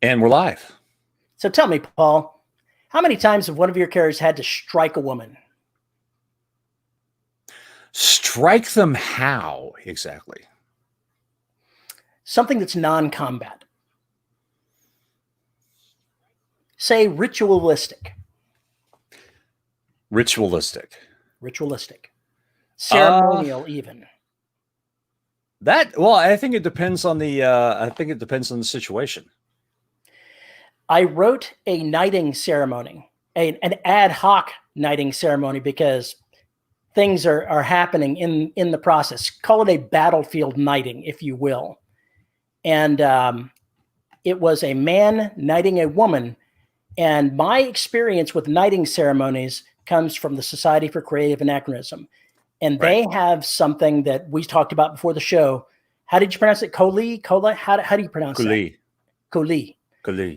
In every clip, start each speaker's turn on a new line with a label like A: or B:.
A: And we're live.
B: So tell me, Paul, how many times have one of your characters had to strike a woman?
A: Strike them how exactly?
B: Something that's non-combat. Say ritualistic.
A: Ritualistic.
B: Ceremonial even.
A: I think it depends on the situation.
B: I wrote a knighting ceremony, an ad hoc knighting ceremony, because things are happening in the process. Call it a battlefield knighting, if you will. And it was a man knighting a woman. And my experience with knighting ceremonies comes from the Society for Creative Anachronism. And they have something that we talked about before the show. How did you pronounce it? Koli? How do you pronounce that? Koli.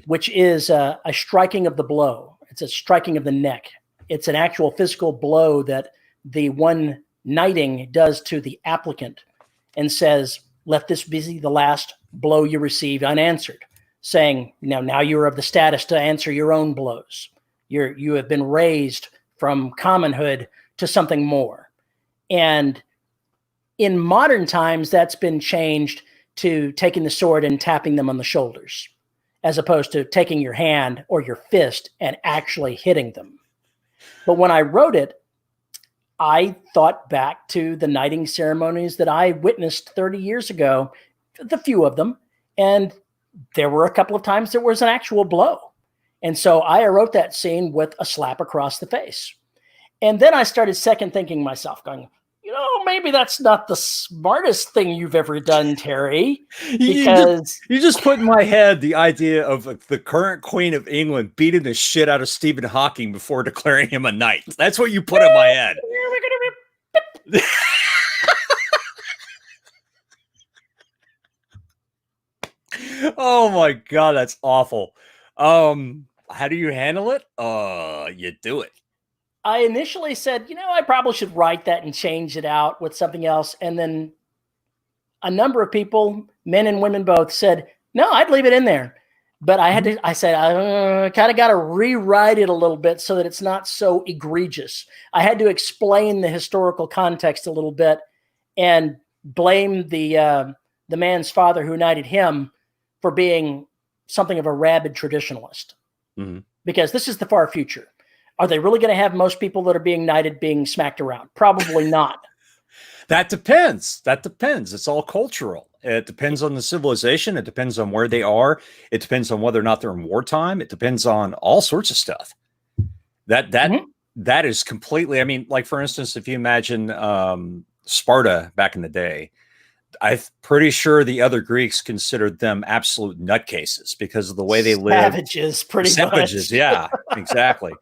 B: Which is a striking of the blow. It's a striking of the neck. It's an actual physical blow that the one knighting does to the applicant and says, let this be the last blow you received unanswered, saying, now you're of the status to answer your own blows. You have been raised from commonhood to something more. And in modern times, that's been changed to taking the sword and tapping them on the shoulders, as opposed to taking your hand or your fist and actually hitting them. But when I wrote it, I thought back to the knighting ceremonies that I witnessed 30 years ago, the few of them, and there were a couple of times there was an actual blow. And so I wrote that scene with a slap across the face. And then I started second thinking myself, going, maybe that's not the smartest thing you've ever done, Terry. Because
A: you just put in my head the idea of the current Queen of England beating the shit out of Stephen Hawking before declaring him a knight. That's what you put in my head. Oh my God, that's awful. How do you handle it? You do it.
B: I initially said, I probably should write that and change it out with something else. And then a number of people, men and women both, said, no, I'd leave it in there. But I said, I kind of got to rewrite it a little bit so that it's not so egregious. I had to explain the historical context a little bit and blame the man's father who knighted him for being something of a rabid traditionalist. Mm-hmm. Because this is the far future. Are they really going to have most people that are being knighted being smacked around? Probably not.
A: That depends. It's all cultural. It depends on the civilization. It depends on where they are. It depends on whether or not they're in wartime. It depends on all sorts of stuff. That is completely, like, for instance, if you imagine Sparta back in the day, I'm pretty sure the other Greeks considered them absolute nutcases because of the way they lived.
B: Savages,
A: yeah, exactly.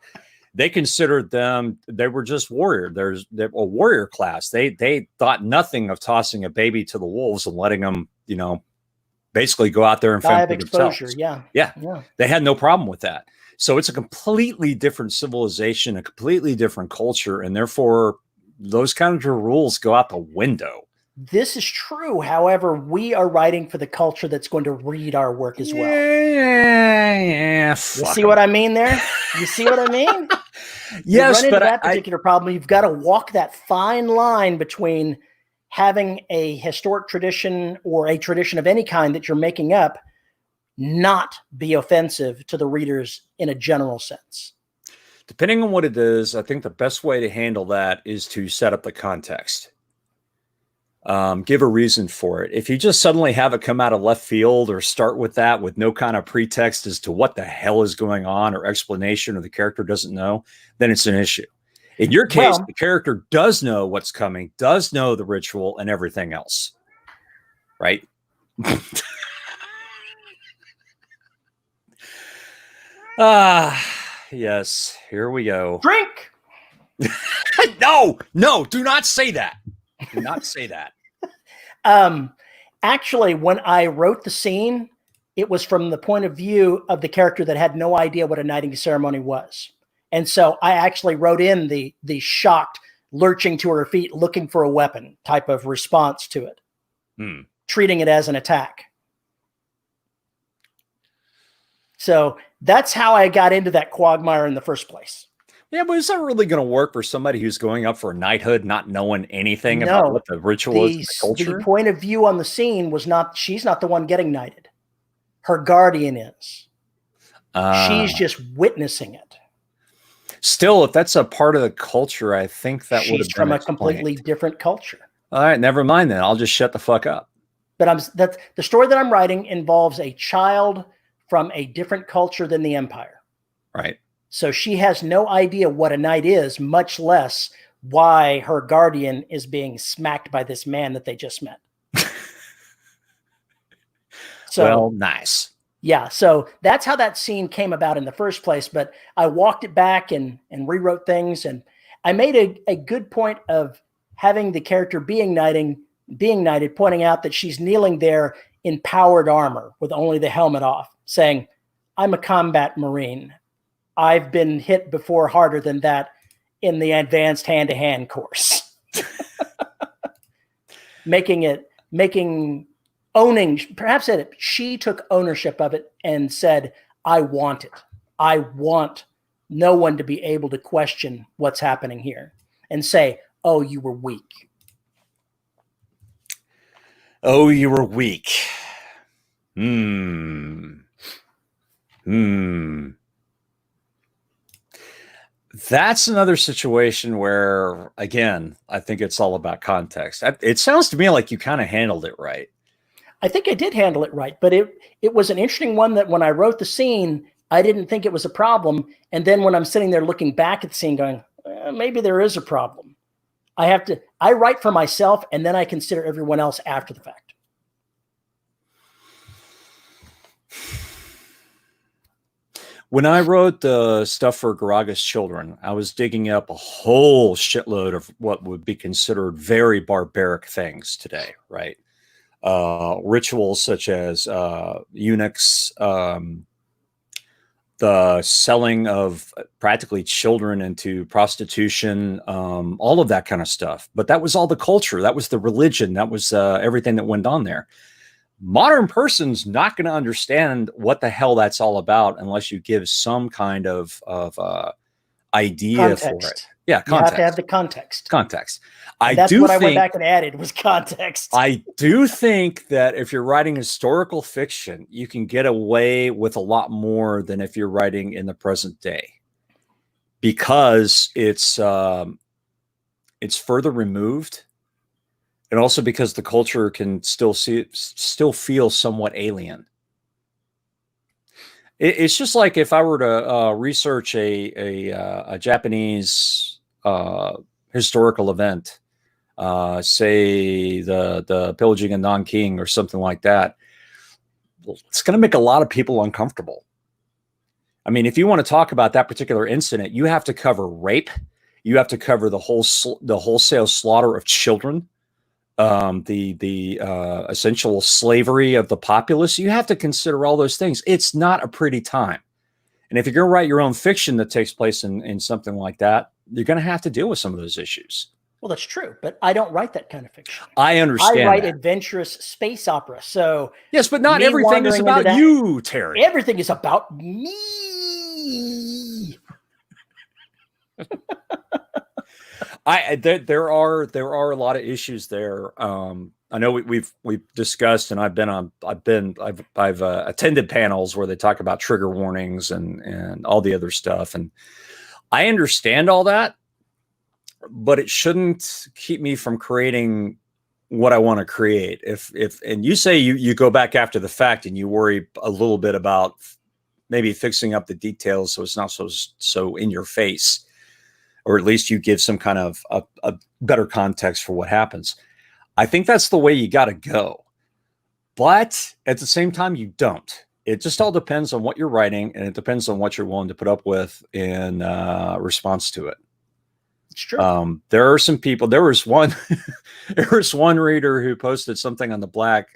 A: They considered them, they were just warrior. They're a warrior class. They thought nothing of tossing a baby to the wolves and letting them, basically go out there and fend for themselves. Yeah. They had no problem with that. So it's a completely different civilization, a completely different culture. And therefore, those kind of rules go out the window.
B: This is true. However, we are writing for the culture that's going to read our work as well.
A: Yeah.
B: You see what I mean there? You see what I mean?
A: Yes, but
B: that particular problem, you've got to walk that fine line between having a historic tradition or a tradition of any kind that you're making up not be offensive to the readers in a general sense.
A: Depending on what it is, I think the best way to handle that is to set up the context. Give a reason for it. If you just suddenly have it come out of left field or start with that with no kind of pretext as to what the hell is going on or explanation, or the character doesn't know, then it's an issue. In your case, the character does know what's coming, does know the ritual and everything else. Right? Yes. Here we go.
B: Drink!
A: No, do not say that. Do not say that.
B: Actually, when I wrote the scene, it was from the point of view of the character that had no idea what a knighting ceremony was. And so I actually wrote in the shocked, lurching to her feet, looking for a weapon type of response to it, treating it as an attack. So that's how I got into that quagmire in the first place.
A: Yeah, but is that really going to work for somebody who's going up for knighthood, not knowing anything about
B: No,
A: what the ritual is in the culture?
B: the point of view on the scene was not, she's not the one getting knighted. Her guardian is. She's just witnessing it.
A: Still, if that's a part of the culture, I think that would have been
B: from a
A: explained.
B: completely different culture.
A: All right, never mind then. I'll just shut the fuck up.
B: But that's the story that I'm writing involves a child from a different culture than the Empire.
A: Right.
B: So she has no idea what a knight is, much less why her guardian is being smacked by this man that they just met. So,
A: well, nice.
B: Yeah, so that's how that scene came about in the first place. But I walked it back and rewrote things, and I made a good point of having the character being knighted, pointing out that she's kneeling there in powered armor with only the helmet off, saying, "I'm a combat Marine. I've been hit before harder than that in the advanced hand-to-hand course." Perhaps she took ownership of it and said, "I want it. I want no one to be able to question what's happening here and say, oh, you were weak."
A: Oh, you were weak. That's another situation where, again, I think it's all about context. It sounds to me like you kind of handled it right.
B: I think I did handle it right, but it was an interesting one that when I wrote the scene, I didn't think it was a problem. And then when I'm sitting there looking back at the scene going, maybe there is a problem. I write for myself and then I consider everyone else after the fact.
A: When I wrote the stuff for Garaga's Children, I was digging up a whole shitload of what would be considered very barbaric things today, right? Rituals such as eunuchs, the selling of practically children into prostitution, all of that kind of stuff. But that was all the culture. That was the religion. That was everything that went on there. Modern person's not going to understand what the hell that's all about unless you give some kind of idea
B: Context.
A: for it. Yeah, context.
B: You have to have the context.
A: Context.
B: That's what I went back and added was context.
A: I do think that if you're writing historical fiction, you can get away with a lot more than if you're writing in the present day, because it's further removed. And also because the culture can still feel somewhat alien. It's just like if I were to research a Japanese historical event, say the pillaging of Nanking or something like that. It's going to make a lot of people uncomfortable. I mean, if you want to talk about that particular incident, you have to cover rape, you have to cover the wholesale slaughter of children. The essential slavery of the populace. You have to consider all those things. It's not a pretty time. And if you're going to write your own fiction that takes place in something like that, you're going to have to deal with some of those issues.
B: Well, that's true, but I don't write that kind of fiction.
A: I understand.
B: I write adventurous space opera. So
A: yes, but not everything is about you, Terry.
B: Everything is about me.
A: There are a lot of issues there. I know we've discussed, and I've attended panels where they talk about trigger warnings and all the other stuff, and I understand all that, but it shouldn't keep me from creating what I want to create. And you say you go back after the fact and you worry a little bit about maybe fixing up the details so it's not so in your face. Or at least you give some kind of a better context for what happens. I think that's the way you got to go. But at the same time, you don't. It just all depends on what you're writing, and it depends on what you're willing to put up with in response to it.
B: It's true.
A: There are some people. There was one reader who posted something on the Black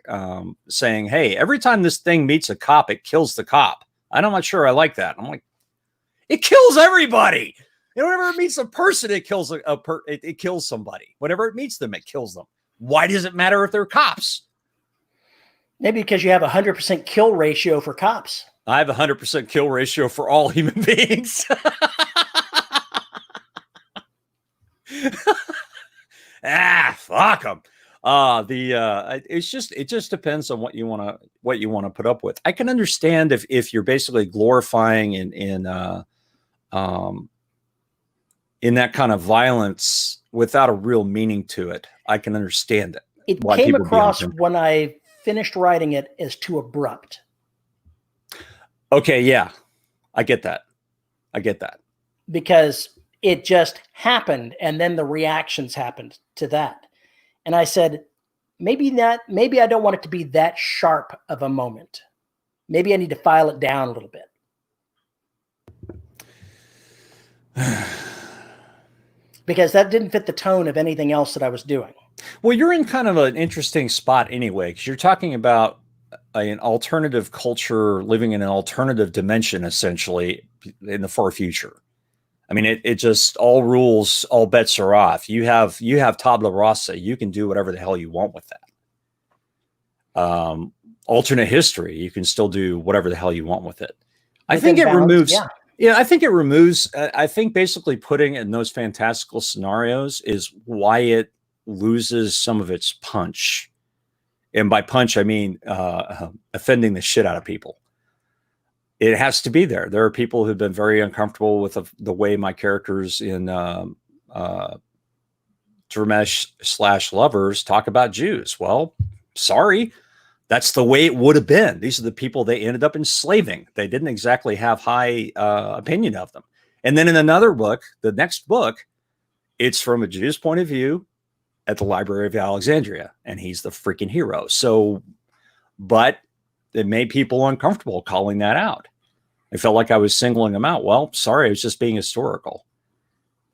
A: saying, "Hey, every time this thing meets a cop, it kills the cop." I'm not sure I like that. I'm like, it kills everybody. Whenever it meets a person, it kills it kills somebody. Whenever it meets them, it kills them. Why does it matter if they're cops?
B: Maybe because you have 100% kill ratio for cops.
A: I have 100% kill ratio for all human beings. Fuck them. It just depends on what you want to put up with. I can understand if you're basically glorifying in that kind of violence without a real meaning to it. I can understand it.
B: It came across when I finished writing it as too abrupt.
A: Okay, yeah, I get that.
B: Because it just happened, and then the reactions happened to that. And I said, maybe I don't want it to be that sharp of a moment. Maybe I need to file it down a little bit. Because that didn't fit the tone of anything else that I was doing.
A: Well, you're in kind of an interesting spot anyway, because you're talking about an alternative culture living in an alternative dimension, essentially, in the far future. I mean, it just all bets are off. You have tabula rasa. You can do whatever the hell you want with that. Alternate history, you can still do whatever the hell you want with it. I think it removes. Yeah, I think it removes. I think basically putting it in those fantastical scenarios is why it loses some of its punch. And by punch, I mean offending the shit out of people. It has to be there. There are people who've been very uncomfortable with the way my characters in Dharmesh / Lovers talk about Jews. Well, sorry. That's the way it would have been. These are the people they ended up enslaving. They didn't exactly have high opinion of them. And then in another book, the next book, it's from a Jew's point of view at the Library of Alexandria, and he's the freaking hero. So, but it made people uncomfortable calling that out. I felt like I was singling them out. Well, sorry, I was just being historical.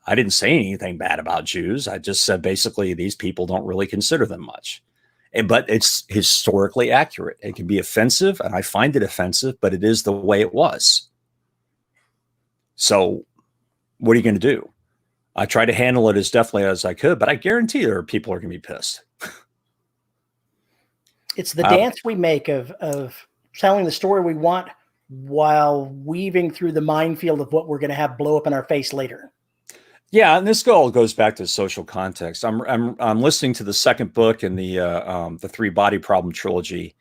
A: I didn't say anything bad about Jews. I just said basically these people don't really consider them much. But it's historically accurate. It can be offensive, and I find it offensive, but it is the way it was. So what are you going to do? I try to handle it as deftly as I could, but I guarantee there are people who are going to be pissed.
B: It's the dance we make of telling the story we want while weaving through the minefield of what we're going to have blow up in our face later.
A: Yeah, and this all goes back to social context. I'm listening to the second book in the Three Body Problem trilogy,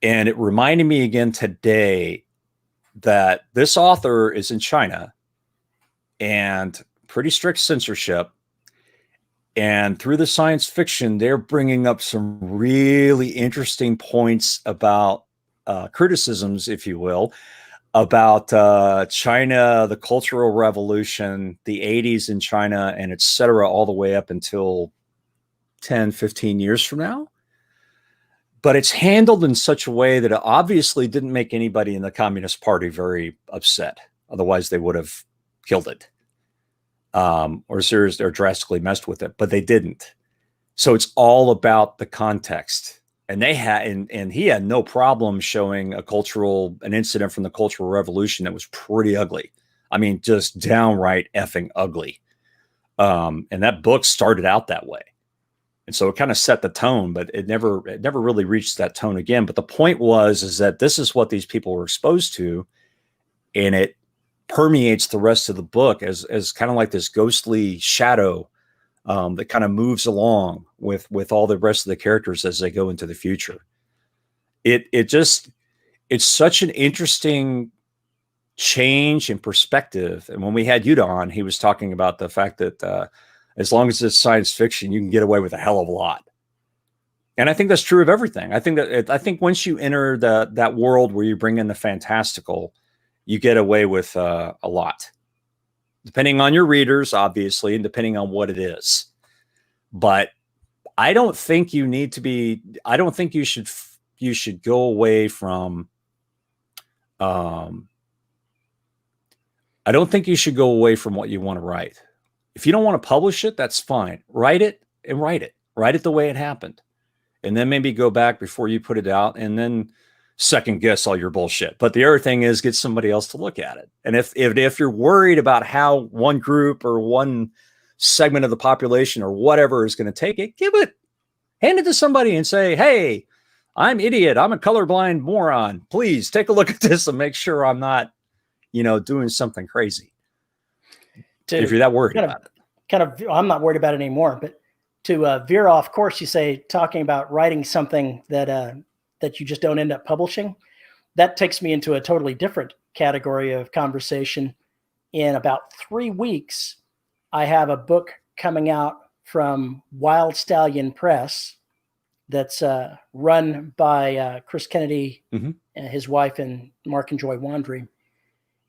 A: and it reminded me again today that this author is in China and pretty strict censorship. And through the science fiction, they're bringing up some really interesting points about criticisms, if you will, about China, the Cultural Revolution, the 80s in China, and et cetera, all the way up until 10, 15 years from now. But it's handled in such a way that it obviously didn't make anybody in the Communist Party very upset. Otherwise, they would have killed it or seriously or drastically messed with it, but they didn't. So it's all about the context. And they had, and he had no problem showing an incident from the Cultural Revolution that was pretty ugly. I mean, just downright effing ugly. And that book started out that way. And so it kind of set the tone, but it never really reached that tone again. But the point is that this is what these people were exposed to, and it permeates the rest of the book as kind of like this ghostly shadow that kind of moves along with all the rest of the characters as they go into the future. It's such an interesting change in perspective. And when we had Yuta on, he was talking about the fact that as long as it's science fiction, you can get away with a hell of a lot. And I think that's true of everything. I think once you enter that world where you bring in the fantastical, you get away with a lot. Depending on your readers, obviously, and depending on what it is. But I don't think you need to be, I don't think you should go away from, I don't think you should go away from what you want to write. If you don't want to publish it, that's fine. Write it and write it. Write it the way it happened. And then maybe go back before you put it out and then second guess all your bullshit. But the other thing is get somebody else to look at it. And if you're worried about how one group or one segment of the population or whatever is going to take it, hand it to somebody and say, hey, I'm idiot. I'm a colorblind moron. Please take a look at this and make sure I'm not, doing something crazy. If you're that worried about it.
B: I'm not worried about it anymore, but to veer off course, you say talking about writing something that you just don't end up publishing. That takes me into a totally different category of conversation. In about 3 weeks, I have a book coming out from Wild Stallion Press that's run by Chris Kennedy and his wife and Mark and Joy Wandry,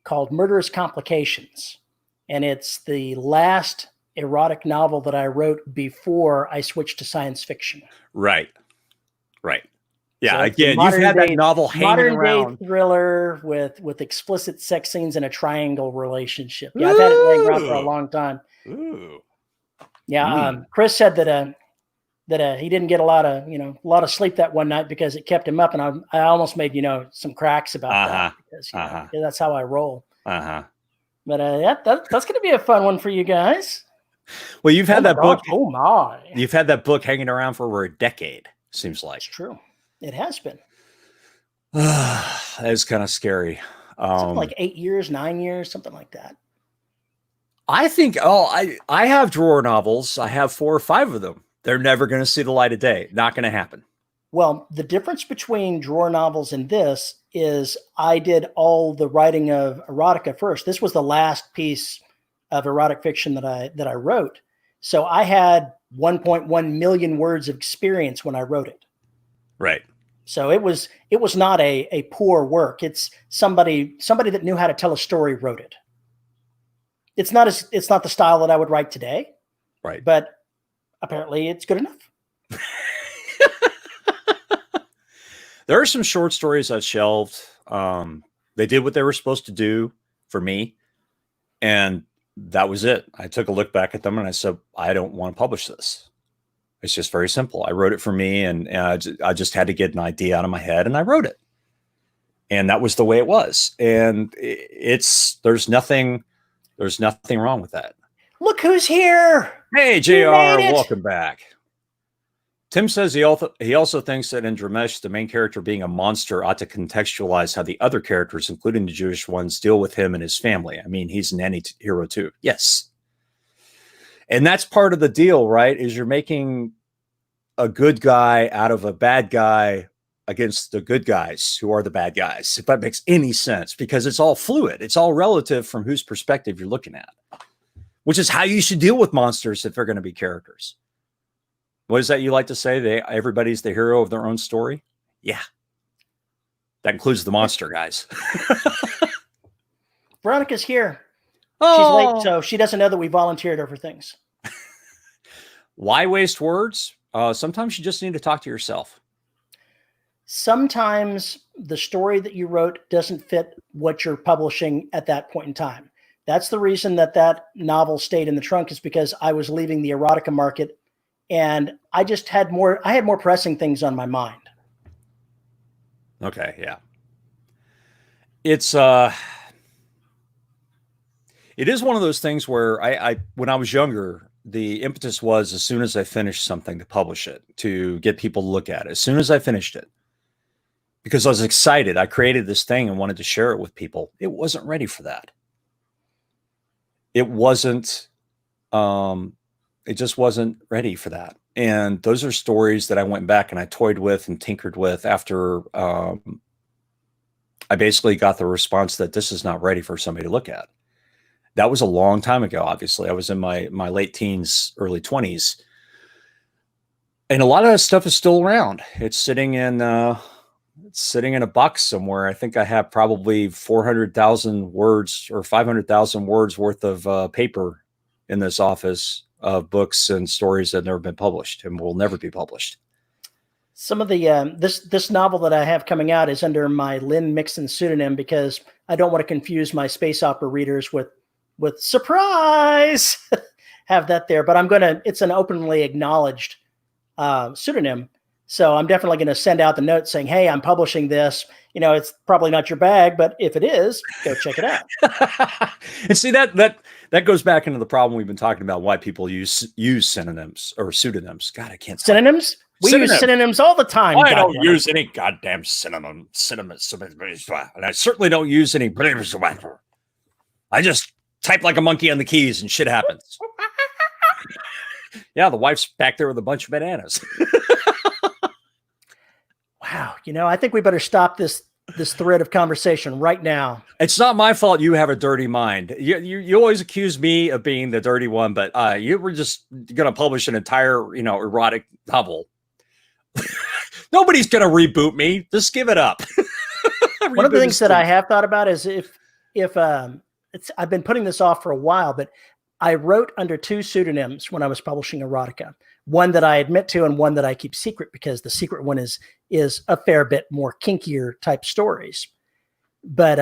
B: called Murderous Complications. And it's the last erotic novel that I wrote before I switched to science fiction.
A: Right. Yeah,
B: So
A: again, you've had that novel hanging around.
B: Modern day thriller with explicit sex scenes and a triangle relationship. Yeah, I've had it laying around for a long time.
A: Ooh.
B: Yeah, Chris said that he didn't get a lot of sleep that one night because it kept him up, and I almost made some cracks about that because that's how I roll. But that's going to be a fun one for you guys.
A: Well, you've had that book.
B: Oh my!
A: You've had that book hanging around for over a decade. Seems like
B: it's true. It has been.
A: That is kind of scary.
B: Something like 8 years, 9 years, something like that.
A: I think. I have drawer novels. I have 4 or 5 of them. They're never going to see the light of day. Not going to happen.
B: Well, the difference between drawer novels and this is I did all the writing of erotica first. This was the last piece of erotic fiction that I wrote. So I had 1.1 million words of experience when I wrote it. Right. So it was not a poor work. It's somebody that knew how to tell a story wrote it. It's not the style that I would write today.
A: Right.
B: But apparently it's good enough.
A: There are some short stories I've shelved. They did what they were supposed to do for me. And that was it. I took a look back at them and I said, I don't want to publish this. It's just very simple. I wrote it for me and I just had to get an idea out of my head and I wrote it. And that was the way it was. And there's nothing wrong with that.
B: Look who's here.
A: Hey, JR, welcome back. Tim says he also thinks that in Dramesh, the main character being a monster ought to contextualize how the other characters, including the Jewish ones, deal with him and his family. I mean, he's an anti-hero too. Yes. And that's part of the deal, right? Is you're making a good guy out of a bad guy against the good guys who are the bad guys, if that makes any sense, because it's all fluid. It's all relative from whose perspective you're looking at, which is how you should deal with monsters if they're going to be characters. What is that you like to say? Everybody's the hero of their own story? Yeah. That includes the monster guys.
B: Veronica's here.
A: Oh.
B: She's late, so she doesn't know that we volunteered her for things.
A: Why waste words? Sometimes you just need to talk to yourself.
B: Sometimes the story that you wrote doesn't fit what you're publishing at that point in time. That's the reason that novel stayed in the trunk, is because I was leaving the erotica market and I just had more pressing things on my mind.
A: Okay. Yeah. It is one of those things where when I was younger, the impetus was as soon as I finished something to publish it, to get people to look at it, as soon as I finished it, because I was excited. I created this thing and wanted to share it with people. It wasn't ready for that. It just wasn't ready for that. And those are stories that I went back and I toyed with and tinkered with after I basically got the response that this is not ready for somebody to look at. That was a long time ago. Obviously, I was in my late teens, early 20s. And a lot of that stuff is still around. It's sitting in a box somewhere. I think I have probably 400,000 words or 500,000 words worth of paper in this office of books and stories that have never been published and will never be published.
B: Some of the this novel that I have coming out is under my Lynn Mixon pseudonym because I don't want to confuse my space opera readers with surprise. Have that there, but it's an openly acknowledged pseudonym. So I'm definitely going to send out the note saying, hey, I'm publishing this. It's probably not your bag, but if it is, go check it out.
A: And see, that goes back into the problem we've been talking about, why people use synonyms or pseudonyms. God, I can't.
B: Synonyms? We use synonyms all the time.
A: I don't use any goddamn synonyms. And I certainly don't use any. I just type like a monkey on the keys and shit happens. Yeah, the wife's back there with a bunch of bananas.
B: Wow. I think we better stop this thread of conversation right now.
A: It's not my fault you have a dirty mind. You always accuse me of being the dirty one, but you were just going to publish an entire, erotic novel. Nobody's going to reboot me. Just give it up.
B: One of the things that I have thought about is if I've been putting this off for a while, but I wrote under 2 pseudonyms when I was publishing erotica. One that I admit to and one that I keep secret, because the secret one is a fair bit more kinkier type stories. But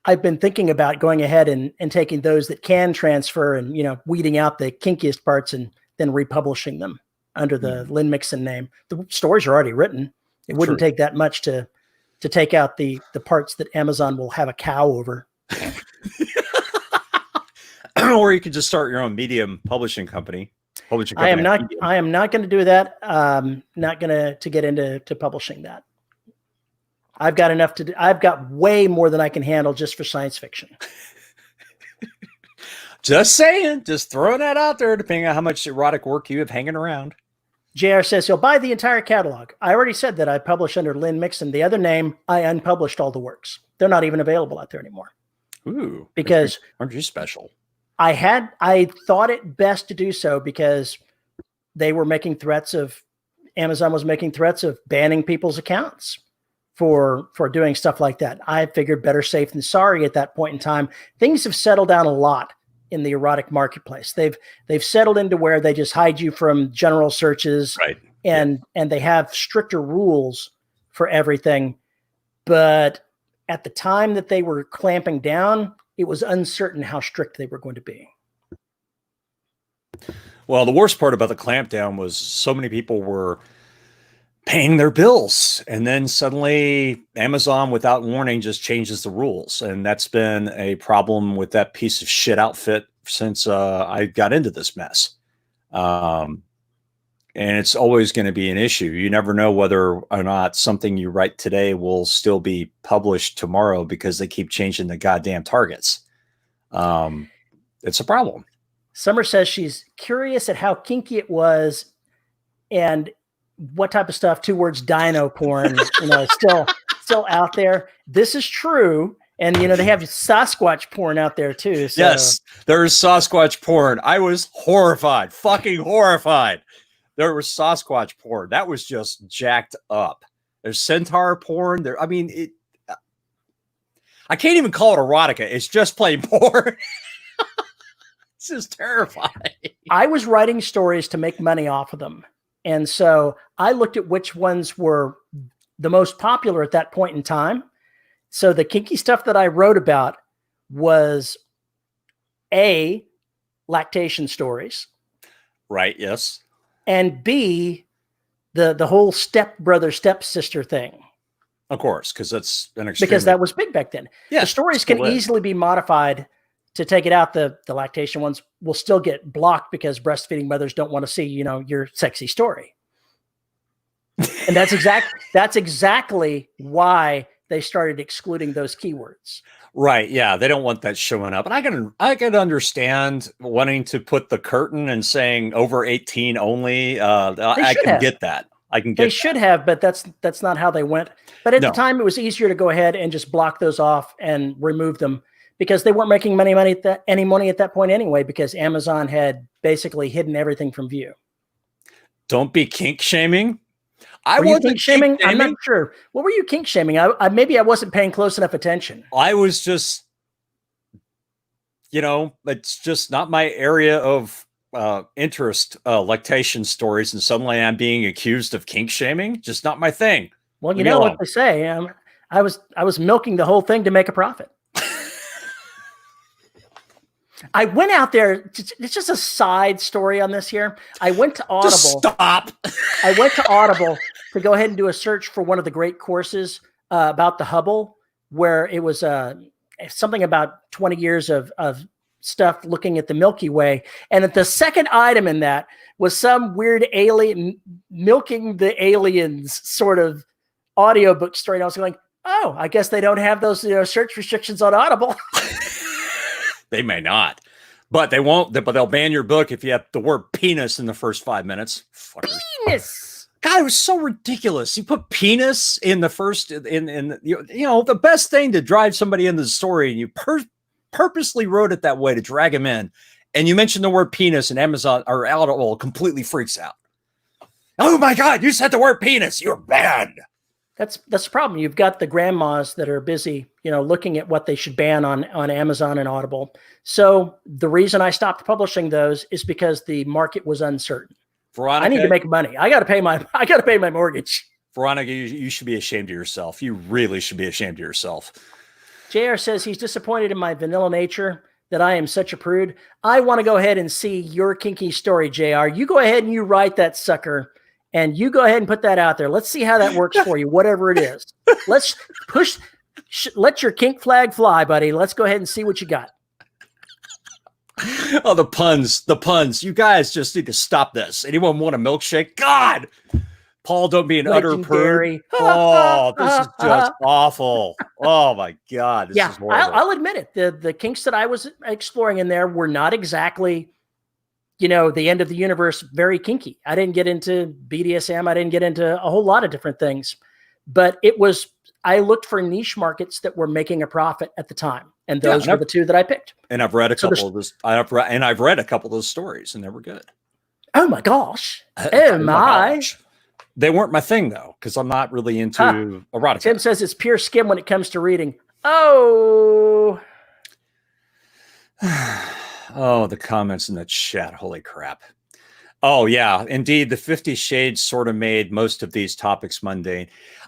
B: I've been thinking about going ahead and taking those that can transfer and, weeding out the kinkiest parts and then republishing them under the Lynn Mixon name. The stories are already written. It wouldn't take that much to take out the parts that Amazon will have a cow over.
A: Or you could just start your own Medium publishing company. I
B: am not going to do that. Not going to get into publishing that. I've got enough to do. I've got way more than I can handle just for science fiction.
A: Just saying, just throwing that out there, depending on how much erotic work you have hanging around.
B: JR says he'll buy the entire catalog. I already said that I published under Lynn Mixon. The other name, I unpublished all the works. They're not even available out there anymore.
A: Ooh,
B: because
A: aren't you special?
B: I thought it best to do so because they were making threats of, Amazon was making threats of banning people's accounts for doing stuff like that. I figured better safe than sorry at that point in time. Things have settled down a lot in the erotic marketplace. They've settled into where they just hide you from general searches,
A: right?
B: And they have stricter rules for everything. But at the time that they were clamping down, it was uncertain how strict they were going to be.
A: Well, the worst part about the clampdown was so many people were paying their bills, and then suddenly Amazon, without warning, just changes the rules. And that's been a problem with that piece of shit outfit since I got into this mess. And it's always going to be an issue. You never know whether or not something you write today will still be published tomorrow because they keep changing the goddamn targets. It's a problem.
B: Summer says she's curious at how kinky it was and what type of stuff, 2 words, dino porn, still out there. This is true. And, they have Sasquatch porn out there too. So.
A: Yes, there's Sasquatch porn. I was horrified, fucking horrified. There was Sasquatch porn. That was just jacked up. There's centaur porn. I can't even call it erotica. It's just plain porn. This is terrifying.
B: I was writing stories to make money off of them. And so I looked at which ones were the most popular at that point in time. So the kinky stuff that I wrote about was A, lactation stories.
A: Right, yes.
B: And B, the whole stepbrother, stepsister thing.
A: Of course, because that's an extreme.
B: Because that was big back then. Yeah, the stories can easily be modified to take it out. The lactation ones will still get blocked because breastfeeding mothers don't want to see, your sexy story. And that's exactly why they started excluding those keywords.
A: Right. Yeah. They don't want that showing up. And I can understand wanting to put the curtain and saying over 18 only. I can get that. They should have, but that's not how they went. But at the time, it was easier to go ahead and just block those off and remove them because they weren't making any money at that point anyway, because Amazon had basically hidden everything from view. Don't be kink shaming.
B: Were you kink shaming? I'm not sure. What were you kink shaming? Maybe I wasn't paying close enough attention.
A: I was just, it's just not my area of interest, lactation stories, and suddenly I'm being accused of kink shaming. Just not my thing.
B: Well, you know what they say. I was milking the whole thing to make a profit. I went out there. It's just a side story on this here. I went to Audible.
A: Just stop.
B: I went to Audible to go ahead and do a search for one of the great courses about the Hubble, where it was something about 20 years of stuff looking at the Milky Way. And that the second item in that was some weird alien milking the aliens sort of audiobook story. And I was going, oh, I guess they don't have those search restrictions on Audible.
A: They may not, but they won't. But they'll ban your book if you have the word penis in the first 5 minutes. Fuckers.
B: Penis.
A: God, it was so ridiculous. You put penis in the first, the best thing to drive somebody into the story, and you purposely wrote it that way to drag him in. And you mentioned the word penis, and Amazon or Audible completely freaks out. Oh my God, you said the word penis. You're banned.
B: That's the problem. You've got the grandmas that are busy, looking at what they should ban on Amazon and Audible. So the reason I stopped publishing those is because the market was uncertain.
A: Veronica,
B: I need to make money. I got to pay my mortgage.
A: Veronica, you should be ashamed of yourself. You really should be ashamed of yourself.
B: JR says he's disappointed in my vanilla nature, that I am such a prude. I want to go ahead and see your kinky story, JR. You go ahead and you write that sucker. And you go ahead and put that out there. Let's see how that works for you, whatever it is. Let's let your kink flag fly, buddy. Let's go ahead and see what you got.
A: Oh, the puns. You guys just need to stop this. Anyone want a milkshake? God, Paul, don't be an utter prude. Oh, this is just awful. Oh my God. This is horrible.
B: I'll admit it. The kinks that I was exploring in there were not exactly, the end of the universe, very kinky. I didn't get into BDSM. I didn't get into a whole lot of different things, but I looked for niche markets that were making a profit at the time. And those were the two that I picked.
A: And I've read a couple of those. I've read a couple of those stories, and they were good.
B: Oh my gosh. Oh my.
A: Gosh. They weren't my thing though, because I'm not really into erotica.
B: Tim says it's pure skim when it comes to reading. Oh.
A: Oh, the comments in the chat. Holy crap. Oh, yeah, indeed. The 50 Shades sort of made most of these topics mundane.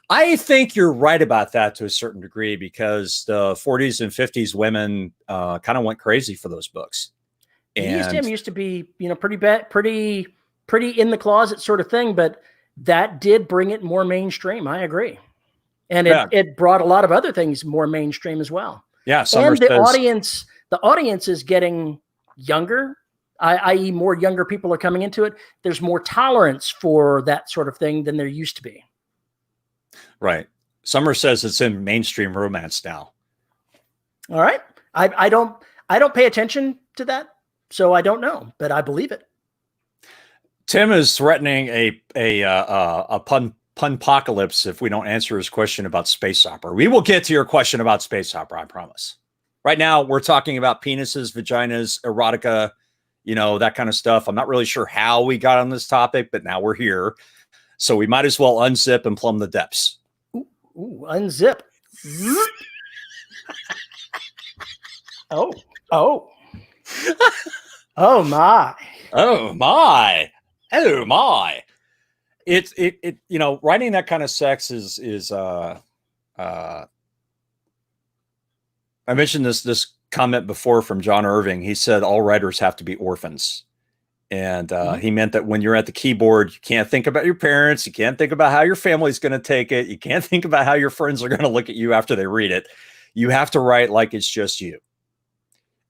A: I think you're right about that to a certain degree, because the 40s and 50s women kind of went crazy for those books. And
B: used to be, pretty in the closet sort of thing, but that did bring it more mainstream. I agree. And it brought a lot of other things more mainstream as well.
A: Yeah.
B: And the audience is getting younger, i.e. more younger people are coming into it. There's more tolerance for that sort of thing than there used to be.
A: Right. Summer says it's in mainstream romance now.
B: All right. I don't pay attention to that, so I don't know, but I believe it.
A: Tim is threatening a punpocalypse if we don't answer his question about space opera. We will get to your question about space opera, I promise. Right now, we're talking about penises, vaginas, erotica, that kind of stuff. I'm not really sure how we got on this topic, but now we're here. So we might as well unzip and plumb the depths.
B: Ooh, unzip. Oh. Oh my.
A: Oh my. Oh my. It's writing that kind of sex is I mentioned this comment before from John Irving. He said all writers have to be orphans. And he meant that when you're at the keyboard, you can't think about your parents. You can't think about how your family's going to take it. You can't think about how your friends are going to look at you after they read it. You have to write like it's just you.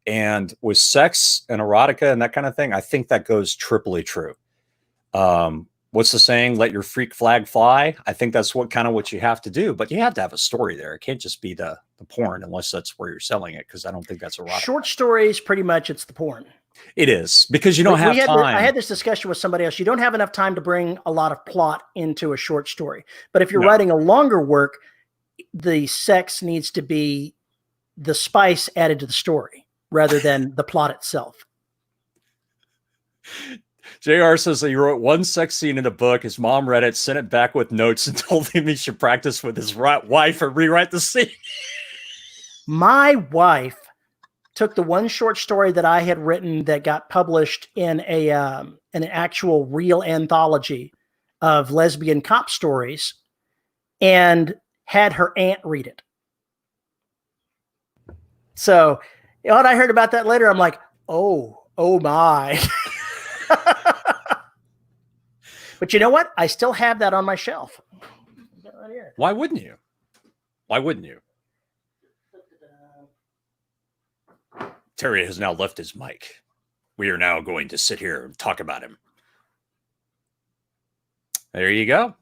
A: And with sex and erotica and that kind of thing, I think that goes triply true. What's the saying? Let your freak flag fly. I think that's what you have to do, but you have to have a story there. It can't just be the porn unless that's where you're selling it. Cause I don't think that's erotic.
B: Short stories, pretty much it's the porn.
A: It is, because you don't have time.
B: I had this discussion with somebody else. You don't have enough time to bring a lot of plot into a short story, but if you're writing a longer work, the sex needs to be the spice added to the story rather than the plot itself.
A: JR says that he wrote one sex scene in the book. His mom read it, sent it back with notes, and told him he should practice with his wife and rewrite the scene.
B: My wife took the one short story that I had written that got published in an actual real anthology of lesbian cop stories and had her aunt read it. So when I heard about that later, I'm like, oh my. But you know what? I still have that on my shelf. Right here.
A: Why wouldn't you? Why wouldn't you? Terry has now left his mic. We are now going to sit here and talk about him. There you go.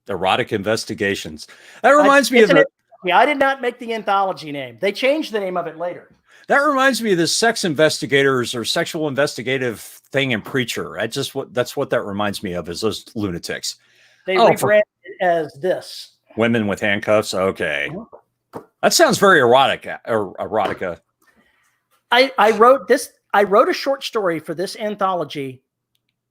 A: Erotic Investigations. That reminds me of the...
B: Yeah, I did not make the anthology name. They changed the name of it later.
A: That reminds me of the sex investigators or sexual investigative thing in Preacher. That's what that reminds me of, is those lunatics.
B: They rebranded it as this.
A: Women with handcuffs. Okay. That sounds very erotica.
B: I wrote a short story for this anthology,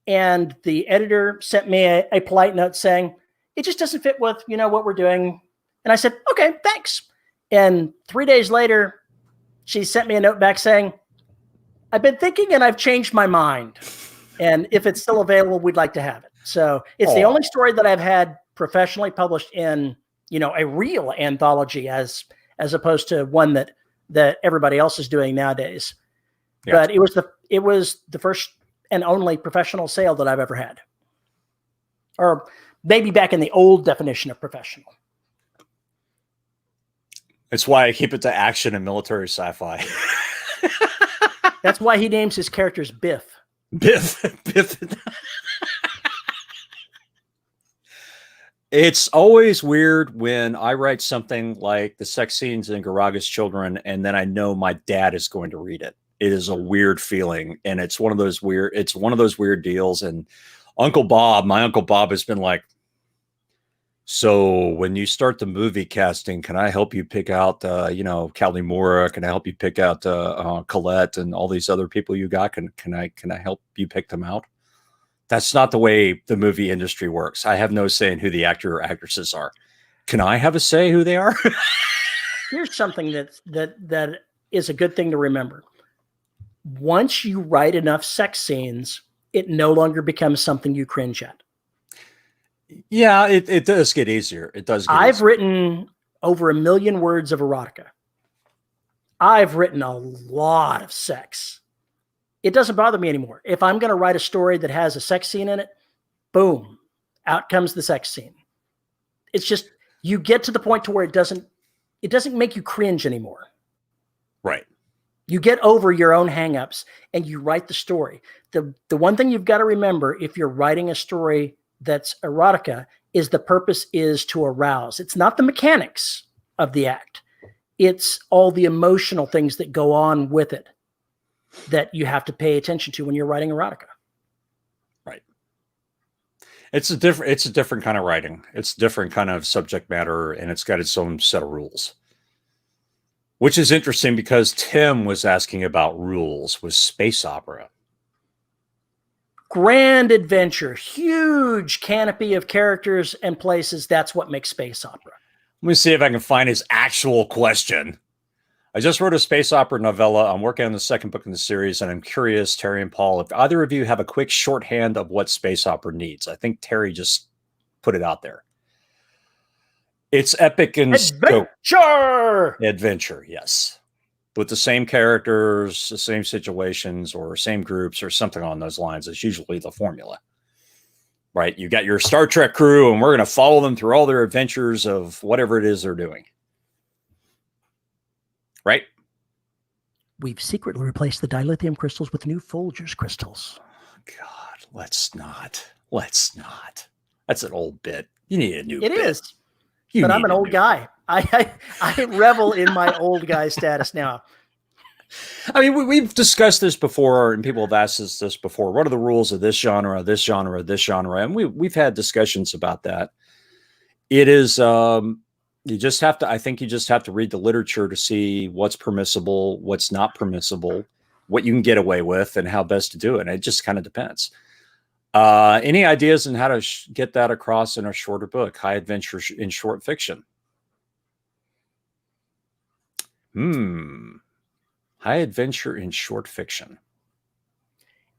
B: and the editor sent me a polite note saying, it just doesn't fit with, what we're doing. And I said, okay, thanks. And 3 days later, she sent me a note back saying, I've been thinking and I've changed my mind. And if it's still available, we'd like to have it. So it's the only story that I've had professionally published in, a real anthology as opposed to one that everybody else is doing nowadays. Yeah. But it was the first and only professional sale that I've ever had. Or maybe back in the old definition of professional.
A: It's why I keep it to action and military sci-fi.
B: That's why he names his characters Biff.
A: Biff. It's always weird when I write something like the sex scenes in Garaga's Children, and then I know my dad is going to read it. It is a weird feeling, and it's one of those weird deals. And my Uncle Bob has been like, so when you start the movie casting, can I help you pick out, Callie Moore? Can I help you pick out Colette and all these other people you got? Can I help you pick them out? That's not the way the movie industry works. I have no say in who the actor or actresses are. Can I have a say who they are?
B: Here's something that is a good thing to remember. Once you write enough sex scenes, it no longer becomes something you cringe at.
A: Yeah, it does get easier. It does.
B: I've written over 1 million words of erotica. I've written a lot of sex. It doesn't bother me anymore. If I'm going to write a story that has a sex scene in it, boom, out comes the sex scene. It's just, you get to the point to where it doesn't make you cringe anymore.
A: Right.
B: You get over your own hangups and you write the story. The one thing you've got to remember if you're writing a story that's erotica is the purpose is to arouse. It's not the mechanics of the act. It's all the emotional things that go on with it that you have to pay attention to when you're writing erotica.
A: Right. It's a different kind of writing. It's a different kind of subject matter, and it's got its own set of rules. Which is interesting because Tim was asking about rules with space opera.
B: Grand adventure, huge canopy of characters and places. That's what makes space opera.
A: Let me see if I can find his actual question. I just wrote a space opera novella. I'm working on the second book in the series, and I'm curious, Terry and Paul, if either of you have a quick shorthand of what space opera needs. I think Terry just put it out there. It's epic in scope. Adventure, yes. With the same characters, the same situations, or same groups, or something on those lines is usually the formula. Right? You got your Star Trek crew, and we're going to follow them through all their adventures of whatever it is they're doing. Right?
B: We've secretly replaced the dilithium crystals with new Folgers crystals.
A: God, let's not. That's an old bit. You need a new bit.
B: It is. But I'm an old guy. I revel in my old guy status now.
A: I mean, we've discussed this before, and people have asked us this before. What are the rules of this genre, this genre, this genre? And we've had discussions about that. It is, you just have to, I think you just have to read the literature to see what's permissible, what's not permissible, what you can get away with, and how best to do it. And it just kind of depends. Any ideas on how to get that across in a shorter book? High adventure in short fiction. High adventure in short fiction.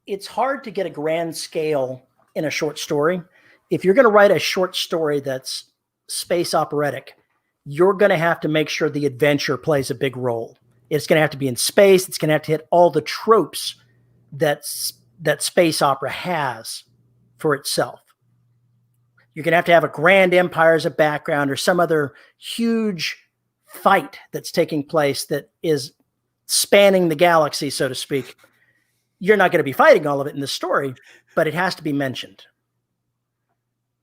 B: It's hard to get a grand scale in a short story. If you're going to write a short story that's space operatic, you're going to have to make sure the adventure plays a big role. It's going to have to be in space. It's going to have to hit all the tropes that space opera has for itself. You're going to have a grand empire as a background or some other huge fight that's taking place that is spanning the galaxy, so to speak. You're not going to be fighting all of it in the story, but it has to be mentioned.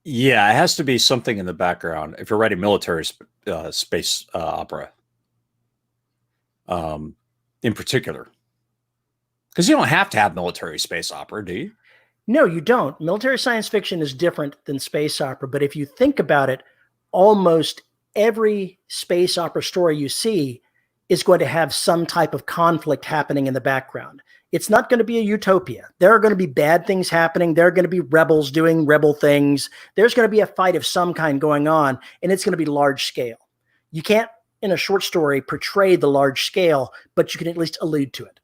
A: Yeah, it has to be something in the background if you're writing military space opera, in particular. Because you don't have to have military space opera, do you?
B: No, you don't. Military science fiction is different than space opera, but if you think about it, almost every space opera story you see is going to have some type of conflict happening in the background. It's not going to be a utopia. There are going to be bad things happening. There are going to be rebels doing rebel things. There's going to be a fight of some kind going on, and it's going to be large scale. You can't, in a short story, portray the large scale, but you can at least allude to it.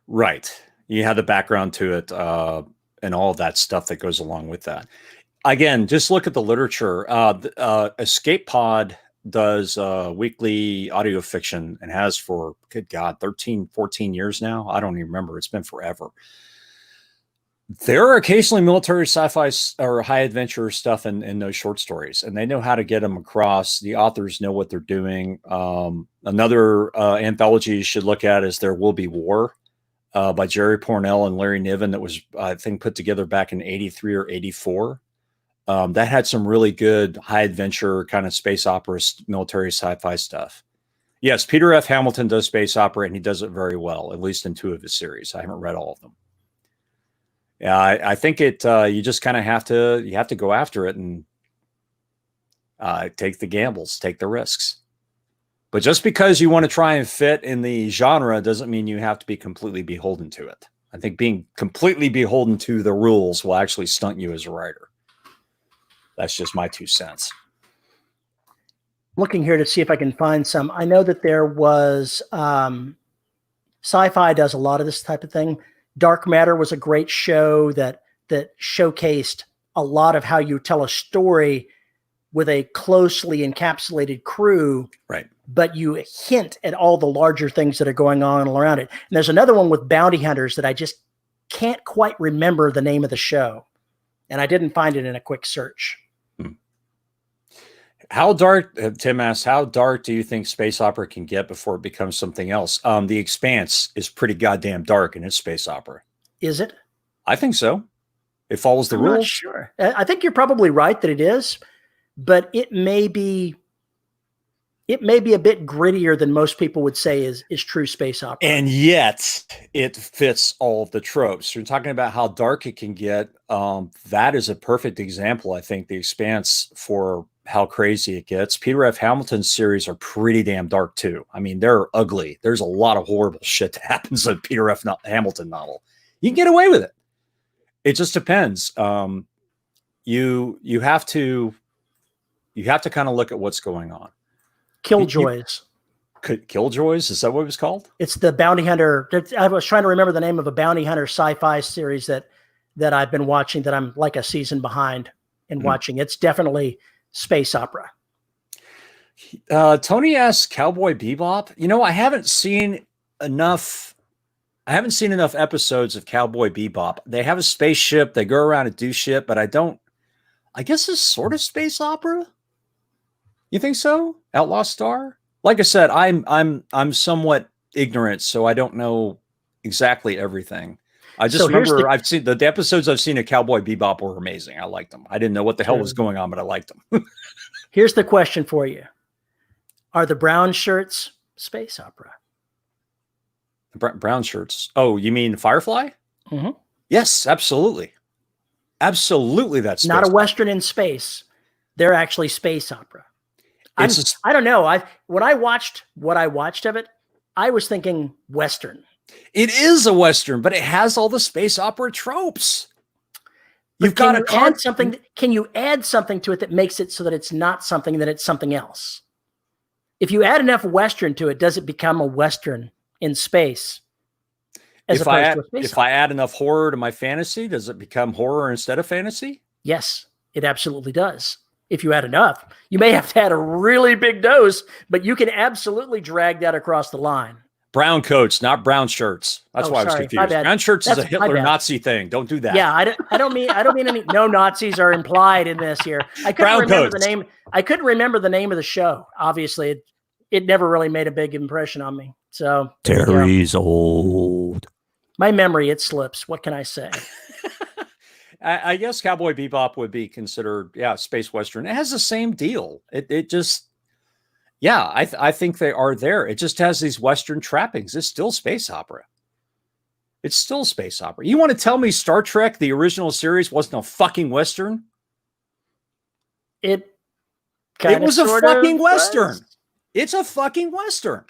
A: Right. You have the background to it and all of that stuff that goes along with that. Again, just look at the literature. Escape Pod does weekly audio fiction and has for, good God, 13, 14 years now. I don't even remember. It's been forever. There are occasionally military sci-fi or high adventure stuff in those short stories, and they know how to get them across. The authors know what they're doing. Another anthology you should look at is There Will Be War by Jerry Pournelle and Larry Niven that was, I think, put together back in 83 or 84. That had some really good high adventure kind of space opera, military sci-fi stuff. Yes, Peter F. Hamilton does space opera, and he does it very well, at least in 2 of his series. I haven't read all of them. Yeah, I think you just kind of have to go after it and take the gambles, take the risks. But just because you want to try and fit in the genre doesn't mean you have to be completely beholden to it. I think being completely beholden to the rules will actually stunt you as a writer. That's just my 2 cents.
B: Looking here to see if I can find some. I know that there was Sci-Fi does a lot of this type of thing. Dark Matter was a great show that showcased a lot of how you tell a story with a closely encapsulated crew.
A: Right.
B: But you hint at all the larger things that are going on around it. And there's another one with bounty hunters that I just can't quite remember the name of the show. And I didn't find it in a quick search.
A: How dark, Tim asks, how dark do you think space opera can get before it becomes something else? The Expanse is pretty goddamn dark in its space opera.
B: Is it?
A: I think so. It follows the
B: I'm
A: rules.
B: not sure. I think you're probably right that it is, but it may be a bit grittier than most people would say is true space opera.
A: And yet it fits all of the tropes. You're talking about how dark it can get. That is a perfect example, I think, The Expanse, for how crazy it gets. Peter F. Hamilton's series are pretty damn dark too. I mean, they're ugly. There's a lot of horrible shit that happens in Peter F. Hamilton novel. You can get away with it. It just depends. You have to kind of look at what's going on.
B: Killjoys.
A: Killjoys? Is that what it was called?
B: It's the bounty hunter. I was trying to remember the name of a bounty hunter sci-fi series that I've been watching, that I'm like a season behind in watching. It's definitely space opera.
A: Tony asks, Cowboy Bebop. I haven't seen enough episodes of Cowboy Bebop. They have a spaceship. They go around and do shit, but I guess it's sort of space opera. You think so? Outlaw Star? Like I said, I'm somewhat ignorant, so I don't know exactly everything. I just remember I've seen the episodes I've seen of Cowboy Bebop were amazing. I liked them. I didn't know what the hell was going on, but I liked them.
B: Here's the question for you. Are the brown shirts space opera?
A: Brown shirts. Oh, you mean Firefly?
B: Mm-hmm.
A: Yes, absolutely. Absolutely. That's
B: not a Western in space. They're actually space opera. I don't know. When I watched what I watched of it, I was thinking Western.
A: It is a Western, but it has all the space opera tropes.
B: You've got to add something. Can you add something to it that makes it so that it's not something, that it's something else? If you add enough Western to it, does it become a Western in space?
A: If I add enough horror to my fantasy, does it become horror instead of fantasy?
B: Yes, it absolutely does. If you add enough, you may have to add a really big dose, but you can absolutely drag that across the line.
A: Brown coats, not brown shirts. That's why I was confused. Brown shirts is a Hitler Nazi thing. Don't do that.
B: Yeah, I don't mean any. No Nazis are implied in this here. I couldn't remember the name of the show. Obviously, it never really made a big impression on me. So
A: Terry's old.
B: My memory, it slips. What can I say?
A: I guess Cowboy Bebop would be considered, space western. It has the same deal. It just, I think they are there. It just has these western trappings. It's still space opera. It's still space opera. You want to tell me Star Trek, the original series, wasn't a fucking western?
B: It
A: was a fucking western. It's a fucking western.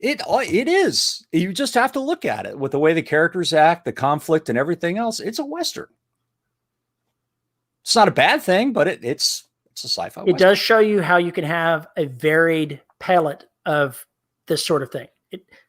A: It is. You just have to look at it with the way the characters act, the conflict, and everything else. It's a western. It's not a bad thing, but it's a sci-fi.
B: It does show you how you can have a varied palette of this sort of thing.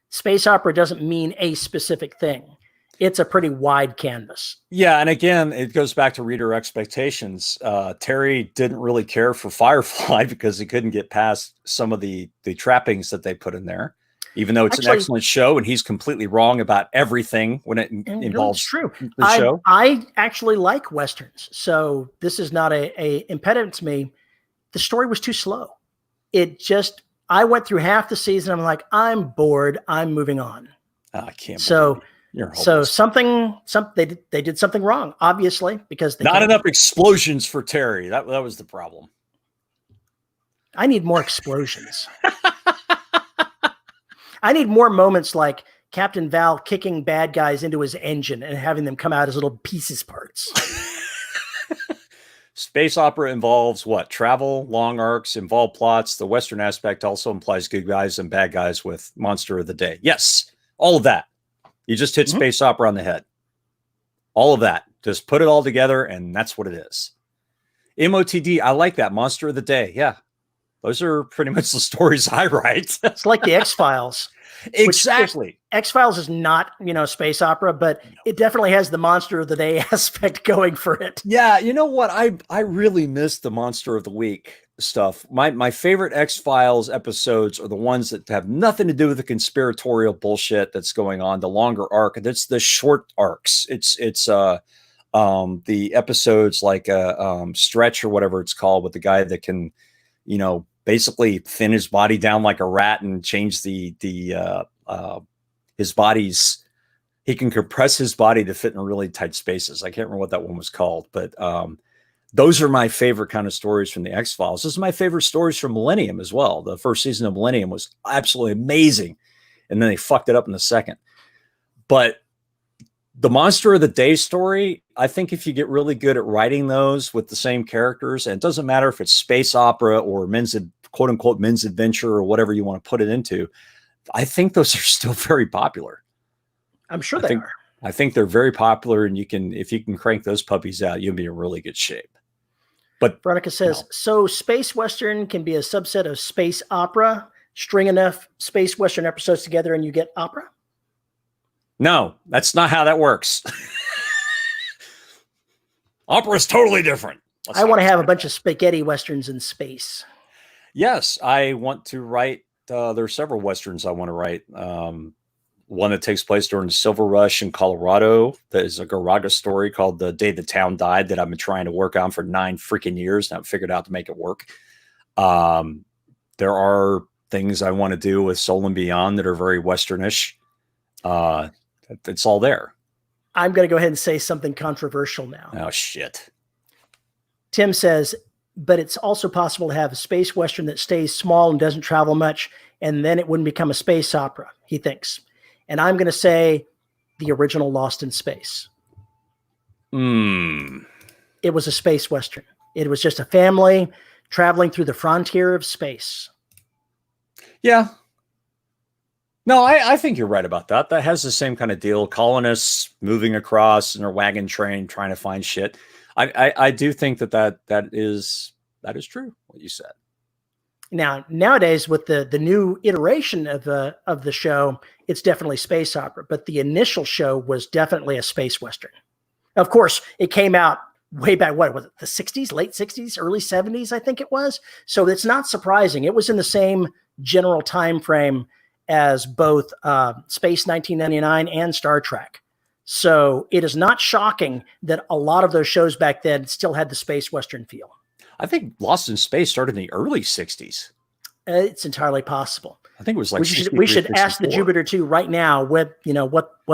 B: Space opera doesn't mean a specific thing. It's a pretty wide canvas.
A: Yeah, and again, it goes back to reader expectations. Terry didn't really care for Firefly because he couldn't get past some of the trappings that they put in there. Even though it's an excellent show, and he's completely wrong about everything when it involves
B: true.
A: The show.
B: I actually like Westerns, so this is not a impediment to me. The story was too slow. I went through half the season. I'm like, I'm bored. I'm moving on.
A: I can't.
B: So they did something wrong, obviously, because
A: not enough explosions for Terry. That was the problem.
B: I need more explosions. I need more moments like Captain Val kicking bad guys into his engine and having them come out as little pieces parts.
A: Space opera involves what? Travel, long arcs, involved plots. The Western aspect also implies good guys and bad guys with monster of the day. Yes, all of that. You just hit space opera on the head. All of that. Just put it all together, and that's what it is. MOTD, I like that. Monster of the day. Yeah. Those are pretty much the stories I write.
B: It's like the X-Files.
A: Exactly.
B: X-Files is not, space opera, but it definitely has the monster of the day aspect going for it.
A: Yeah, you know what? I really miss the monster of the week stuff. My favorite X-Files episodes are the ones that have nothing to do with the conspiratorial bullshit that's going on, the longer arc. It's the short arcs. It's the episodes like Stretch or whatever it's called, with the guy that can, basically thin his body down like a rat and change his body's, he can compress his body to fit in really tight spaces. I can't remember what that one was called, but those are my favorite kind of stories from the X-Files. This is my favorite stories from Millennium as well. The first season of Millennium was absolutely amazing, and then they fucked it up in the second. But the Monster of the Day story, I think if you get really good at writing those with the same characters, and it doesn't matter if it's space opera or quote unquote men's adventure or whatever you want to put it into, I think those are still very popular.
B: I'm sure they are.
A: I think they're very popular, and if you can crank those puppies out, you'll be in really good shape. But
B: Veronica says, so space Western can be a subset of space opera. String enough space Western episodes together and you get opera?
A: No, that's not how that works. Opera is totally different.
B: I want to have a bunch of spaghetti Westerns in space.
A: Yes, I want to write. There are several Westerns I want to write. One that takes place during the Silver Rush in Colorado. That is a Garaga story called The Day the Town Died that I've been trying to work on for 9 freaking years. And I've figured out to make it work. There are things I want to do with Soul and Beyond that are very Westernish. It's all there.
B: I'm going to go ahead and say something controversial now.
A: Oh, shit.
B: Tim says, but it's also possible to have a space Western that stays small and doesn't travel much, and then it wouldn't become a space opera, he thinks. And I'm going to say the original Lost in Space. It was a space Western. It was just a family traveling through the frontier of space.
A: Yeah. No, I think you're right about that. That has the same kind of deal. Colonists moving across in their wagon train, trying to find shit. I do think that is true, what you said.
B: Now, nowadays, with the new iteration of the show, it's definitely space opera. But the initial show was definitely a space Western. Of course, it came out way back, what was it, the 60s, late 60s, early 70s, I think it was. So it's not surprising. It was in the same general time frame as both Space 1999 and Star Trek. So it is not shocking that a lot of those shows back then still had the space Western feel.
A: I think Lost in Space started in the early 60s.
B: It's entirely possible.
A: I think it was like
B: we should ask the Jupiter 2 right now what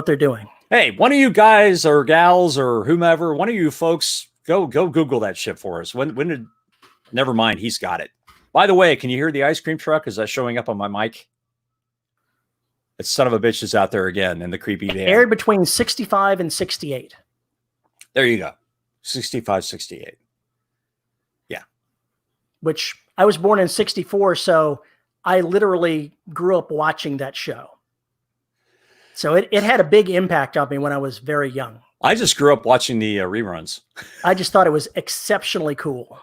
B: they're doing.
A: Hey, one of you guys or gals or whomever, one of you folks, go Google that shit for us. When did? Never mind, he's got it. By the way, can you hear the ice cream truck? Is that showing up on my mic? That son of a bitch is out there again in the creepy van.
B: Aired between 65 and 68.
A: There you go. 65, 68. Yeah.
B: Which I was born in 64, so I literally grew up watching that show. So it had a big impact on me when I was very young.
A: I just grew up watching the reruns.
B: I just thought it was exceptionally cool.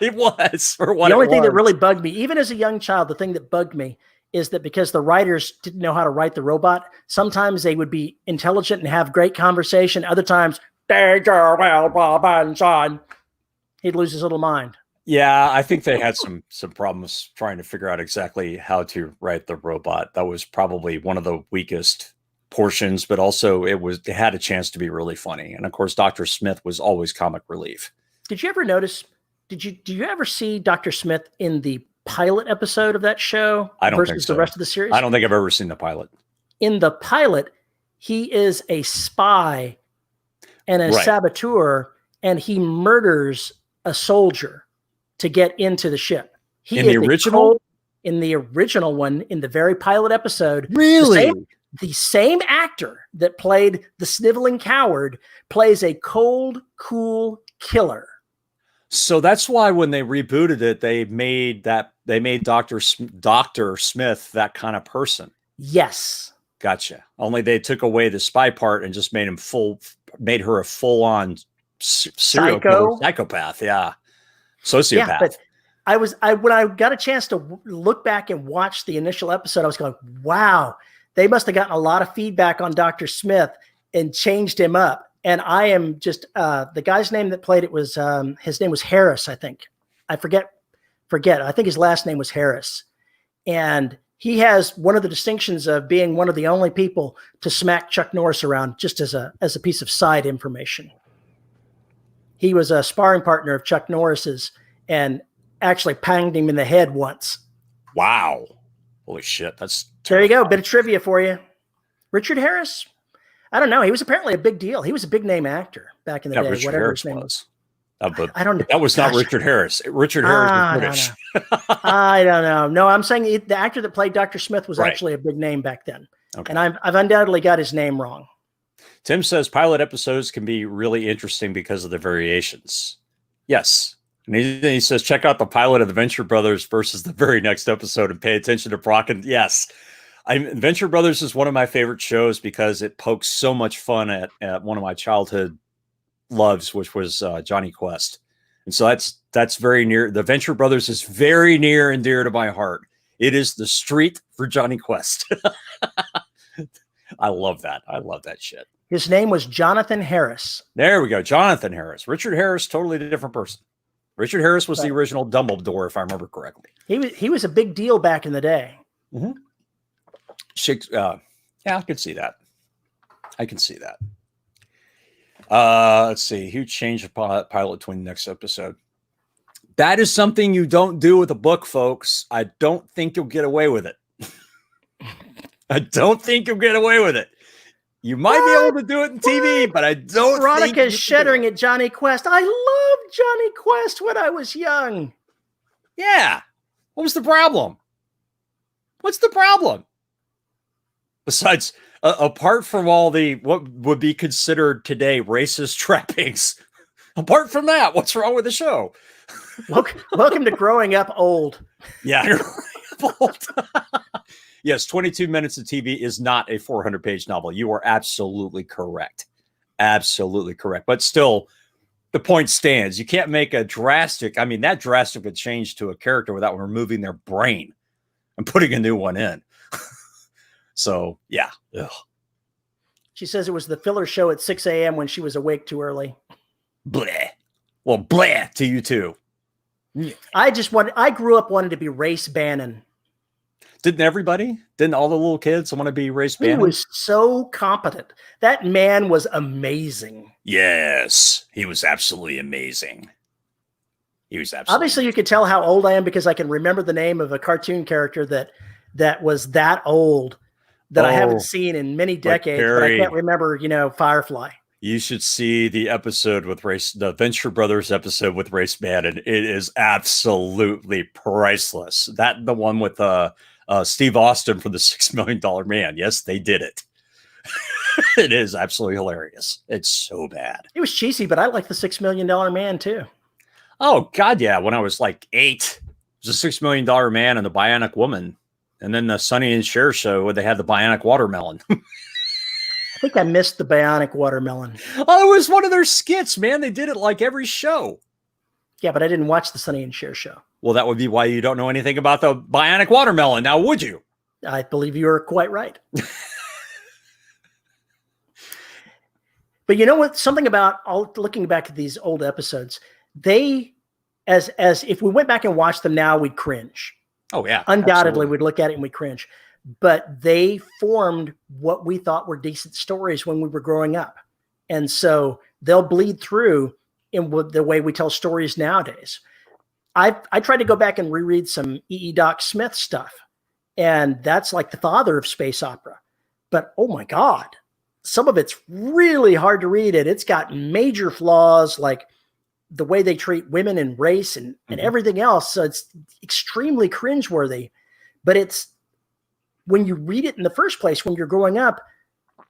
A: It was. For what
B: the only thing that really bugged me, even as a young child, the thing that bugged me is that because the writers didn't know how to write the robot, sometimes they would be intelligent and have great conversation. Other times, he'd lose his little mind.
A: Yeah, I think they had some problems trying to figure out exactly how to write the robot. That was probably one of the weakest portions, but also it had a chance to be really funny. And of course, Dr. Smith was always comic relief.
B: Did you ever notice? Do you ever see Dr. Smith in the pilot episode of that show versus the rest of the series?
A: I don't think I've ever seen the pilot.
B: In the pilot, he is a spy and a saboteur, and he murders a soldier to get into the ship.
A: In the original?
B: In the original one, in the very pilot episode.
A: Really?
B: The same actor that played the sniveling coward plays a cold, cool killer.
A: So that's why when they rebooted it, they made Dr. Smith that kind of person.
B: Yes.
A: Gotcha. Only they took away the spy part and just made her a full-on serial killer, psychopath. Yeah. Sociopath.
B: Yeah, but when I got a chance to look back and watch the initial episode, I was going, wow, they must have gotten a lot of feedback on Dr. Smith and changed him up. And I am just, the guy's name that played it was, his name was Harris, I think. I forget. I think his last name was Harris. And he has one of the distinctions of being one of the only people to smack Chuck Norris around just as a piece of side information. He was a sparring partner of Chuck Norris's and actually panged him in the head once.
A: Wow. Holy shit. That's terrible.
B: There you go. Bit of trivia for you. Richard Harris? I don't know. He was apparently a big deal. He was a big name actor back in the day.
A: Richard
B: whatever
A: Harris
B: his name
A: was.
B: I don't know.
A: That was not Richard Harris. Richard Harris was British.
B: I don't know. No, I'm saying the actor that played Dr. Smith was actually a big name back then. Okay. And I've undoubtedly got his name wrong.
A: Tim says pilot episodes can be really interesting because of the variations. Yes. And he says, check out the pilot of the Venture Brothers versus the very next episode and pay attention to Brock. And yes, Venture Brothers is one of my favorite shows because it pokes so much fun at one of my childhood loves, which was Johnny Quest. And so that's very near. The Venture Brothers is very near and dear to my heart. It is the street for Johnny Quest. I love that. I love that shit.
B: His name was Jonathan Harris.
A: There we go. Jonathan Harris. Richard Harris, totally a different person. Richard Harris was the original Dumbledore, if I remember correctly.
B: He was a big deal back in the day.
A: Mm-hmm. Yeah, I can see that. Let's see. Huge change of pilot between the next episode. That is something you don't do with a book, folks. I don't think you'll get away with it. I don't think you'll get away with it. You might be able to do it in TV, but I don't.
B: Veronica's shuddering at Johnny Quest. I loved Johnny Quest when I was young.
A: Yeah. What was the problem? What's the problem? Besides, apart from all the what would be considered today racist trappings, apart from that, what's wrong with the show?
B: Welcome to growing up old.
A: Yeah, old. Yes, 22 minutes of TV is not a 400-page novel. You are absolutely correct. Absolutely correct. But still, the point stands. You can't make that drastic a change to a character without removing their brain and putting a new one in. So, yeah. Ugh.
B: She says it was the filler show at 6 a.m. when she was awake too early.
A: Bleh. Well, bleh to you too.
B: I grew up wanting to be Race Bannon.
A: Didn't everybody? Didn't all the little kids want to be Race Bannon?
B: He was so competent. That man was amazing.
A: Yes, he was absolutely amazing. He was absolutely.
B: Obviously, you could tell how old I am because I can remember the name of a cartoon character that was that old that I haven't seen in many decades, but I can't remember, Firefly.
A: You should see the episode with the Venture Brothers episode with Race Bannon. It is absolutely priceless. The one with Steve Austin from the $6 Million Man. Yes, they did it. It is absolutely hilarious. It's so bad.
B: It was cheesy, but I like the $6 Million Man too.
A: Oh God, yeah. When I was like 8, it was a $6 Million Man and the Bionic Woman, and then the Sonny and Cher show where they had the Bionic Watermelon.
B: I think I missed the Bionic Watermelon.
A: Oh, it was one of their skits, man. They did it like every show.
B: Yeah, but I didn't watch the Sonny and Cher show.
A: Well, that would be why you don't know anything about the Bionic Watermelon. Now, would you?
B: I believe you are quite right. But you know what? Something about looking back at these old episodes, they, as if we went back and watched them now, we'd cringe.
A: Oh, yeah.
B: Undoubtedly,
A: absolutely.
B: we'd look at it and we'd cringe. But they formed what we thought were decent stories when we were growing up. And so they'll bleed through in the way we tell stories nowadays. I tried to go back and reread some E.E. Doc Smith stuff. And that's like the father of space opera. But, oh my God, some of it's really hard to read. It's got major flaws, like the way they treat women and race and everything else. So it's extremely cringeworthy. But it's, when you read it in the first place, when you're growing up,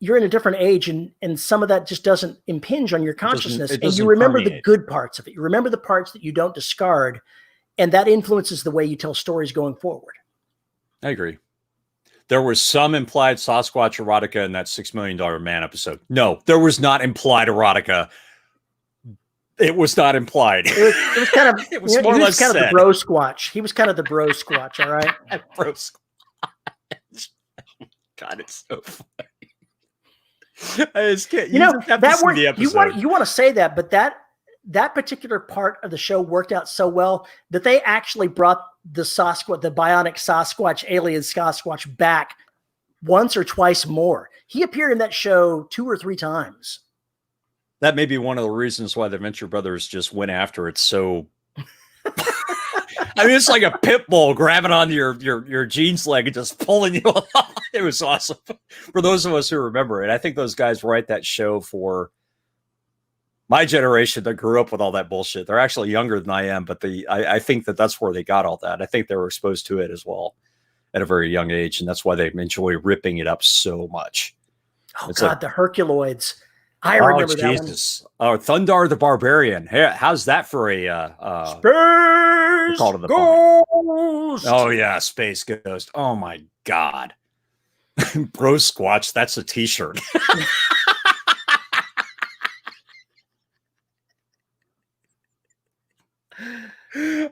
B: you're in a different age, and some of that just doesn't impinge on your consciousness.
A: It
B: and you remember the good parts of it. You remember the parts that you don't discard, and that influences the way you tell stories going forward.
A: I agree. There was some implied Sasquatch erotica in that $6 Million Man episode. No, there was not implied erotica. It was not implied.
B: It was kind of,
A: it was more or less
B: kind of the bro squatch. He was kind of the bro squatch. All right.
A: Bro squatch. God, it's so funny. I just can't.
B: That word, you want to say that, but that particular part of the show worked out so well that they actually brought the bionic Sasquatch, alien Sasquatch back once or twice more. He appeared in that show 2 or 3 times.
A: That may be one of the reasons why the Venture Brothers just went after it so. I mean, it's like a pit bull grabbing onto your jeans leg and just pulling you off. It was awesome. For those of us who remember it, I think those guys write that show for my generation that grew up with all that bullshit. They're actually younger than I am, but I think that's where they got all that. I think they were exposed to it as well at a very young age, and that's why they enjoy ripping it up so much.
B: Oh, it's God, the Herculoids. I remember that
A: Jesus. Oh, Thundar the Barbarian. Hey, how's that for a
B: Space Ghost?
A: Oh yeah, Space Ghost. Oh my God. Bro Squatch, that's a t-shirt.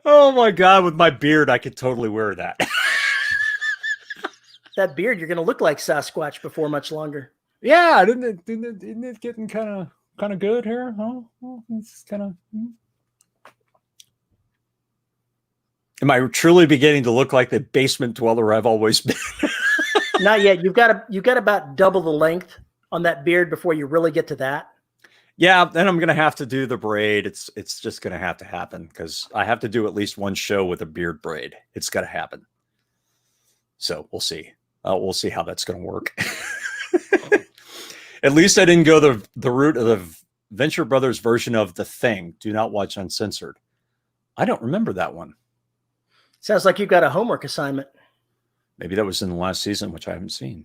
A: Oh my God, with my beard, I could totally wear that.
B: That beard, you're gonna look like Sasquatch before much longer.
A: Yeah, isn't it getting kind of good here? Huh? Well, it's kind of. Am I truly beginning to look like the basement dweller I've always been?
B: Not yet. You've got about double the length on that beard before you really get to that.
A: Yeah, then I'm gonna have to do the braid. It's just gonna have to happen because I have to do at least one show with a beard braid. It's gonna happen. So we'll see. We'll see how that's gonna work. At least I didn't go the route of the Venture Brothers version of The Thing. Do not watch uncensored. I don't remember that one.
B: Sounds like you've got a homework assignment.
A: Maybe that was in the last season, which I haven't seen.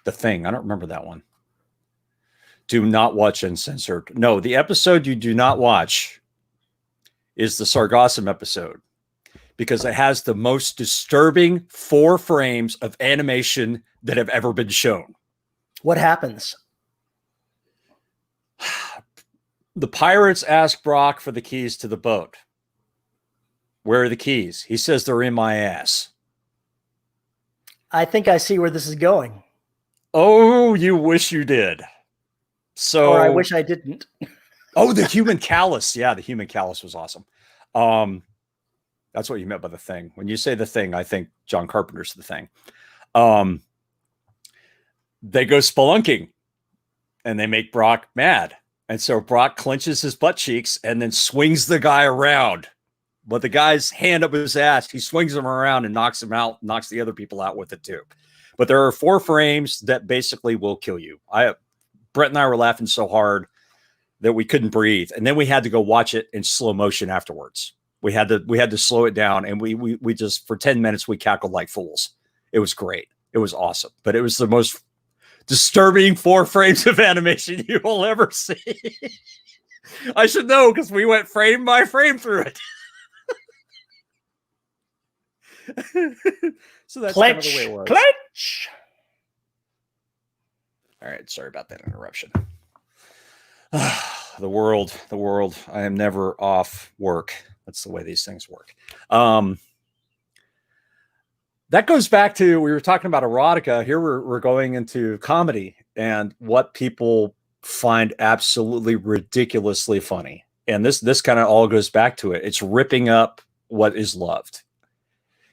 A: The Thing. I don't remember that one. Do not watch uncensored. No, the episode you do not watch is the Sargassum episode because it has the most disturbing 4 frames of animation that have ever been shown.
B: What happens?
A: The pirates ask Brock for the keys to the boat. Where are the keys? He says they're in my ass.
B: I think I see where this is going.
A: Oh, you wish you did. So,
B: or I wish I didn't.
A: Oh, the human callus. Yeah, the human callus was awesome. That's what you meant by The Thing. When you say The Thing, I think John Carpenter's The Thing. They go spelunking and they make Brock mad. And so Brock clenches his butt cheeks and then swings the guy around But the guy's hand up his ass, he swings him around and knocks him out, knocks the other people out with it too. But there are 4 frames that basically will kill you. Brett and I were laughing so hard that we couldn't breathe. And then we had to go watch it in slow motion afterwards. We had to slow it down, and we just, for 10 minutes, we cackled like fools. It was great. It was awesome. But it was the most disturbing 4 frames of animation you will ever see. I should know, because we went frame by frame through it. So that's kind of the way it was.
B: Clench.
A: All right, sorry about that interruption. The world. I am never off work. That's the way these things work. That goes back to, we were talking about erotica. Here we're going into comedy and what people find absolutely ridiculously funny. And this kind of all goes back to it. It's ripping up what is loved.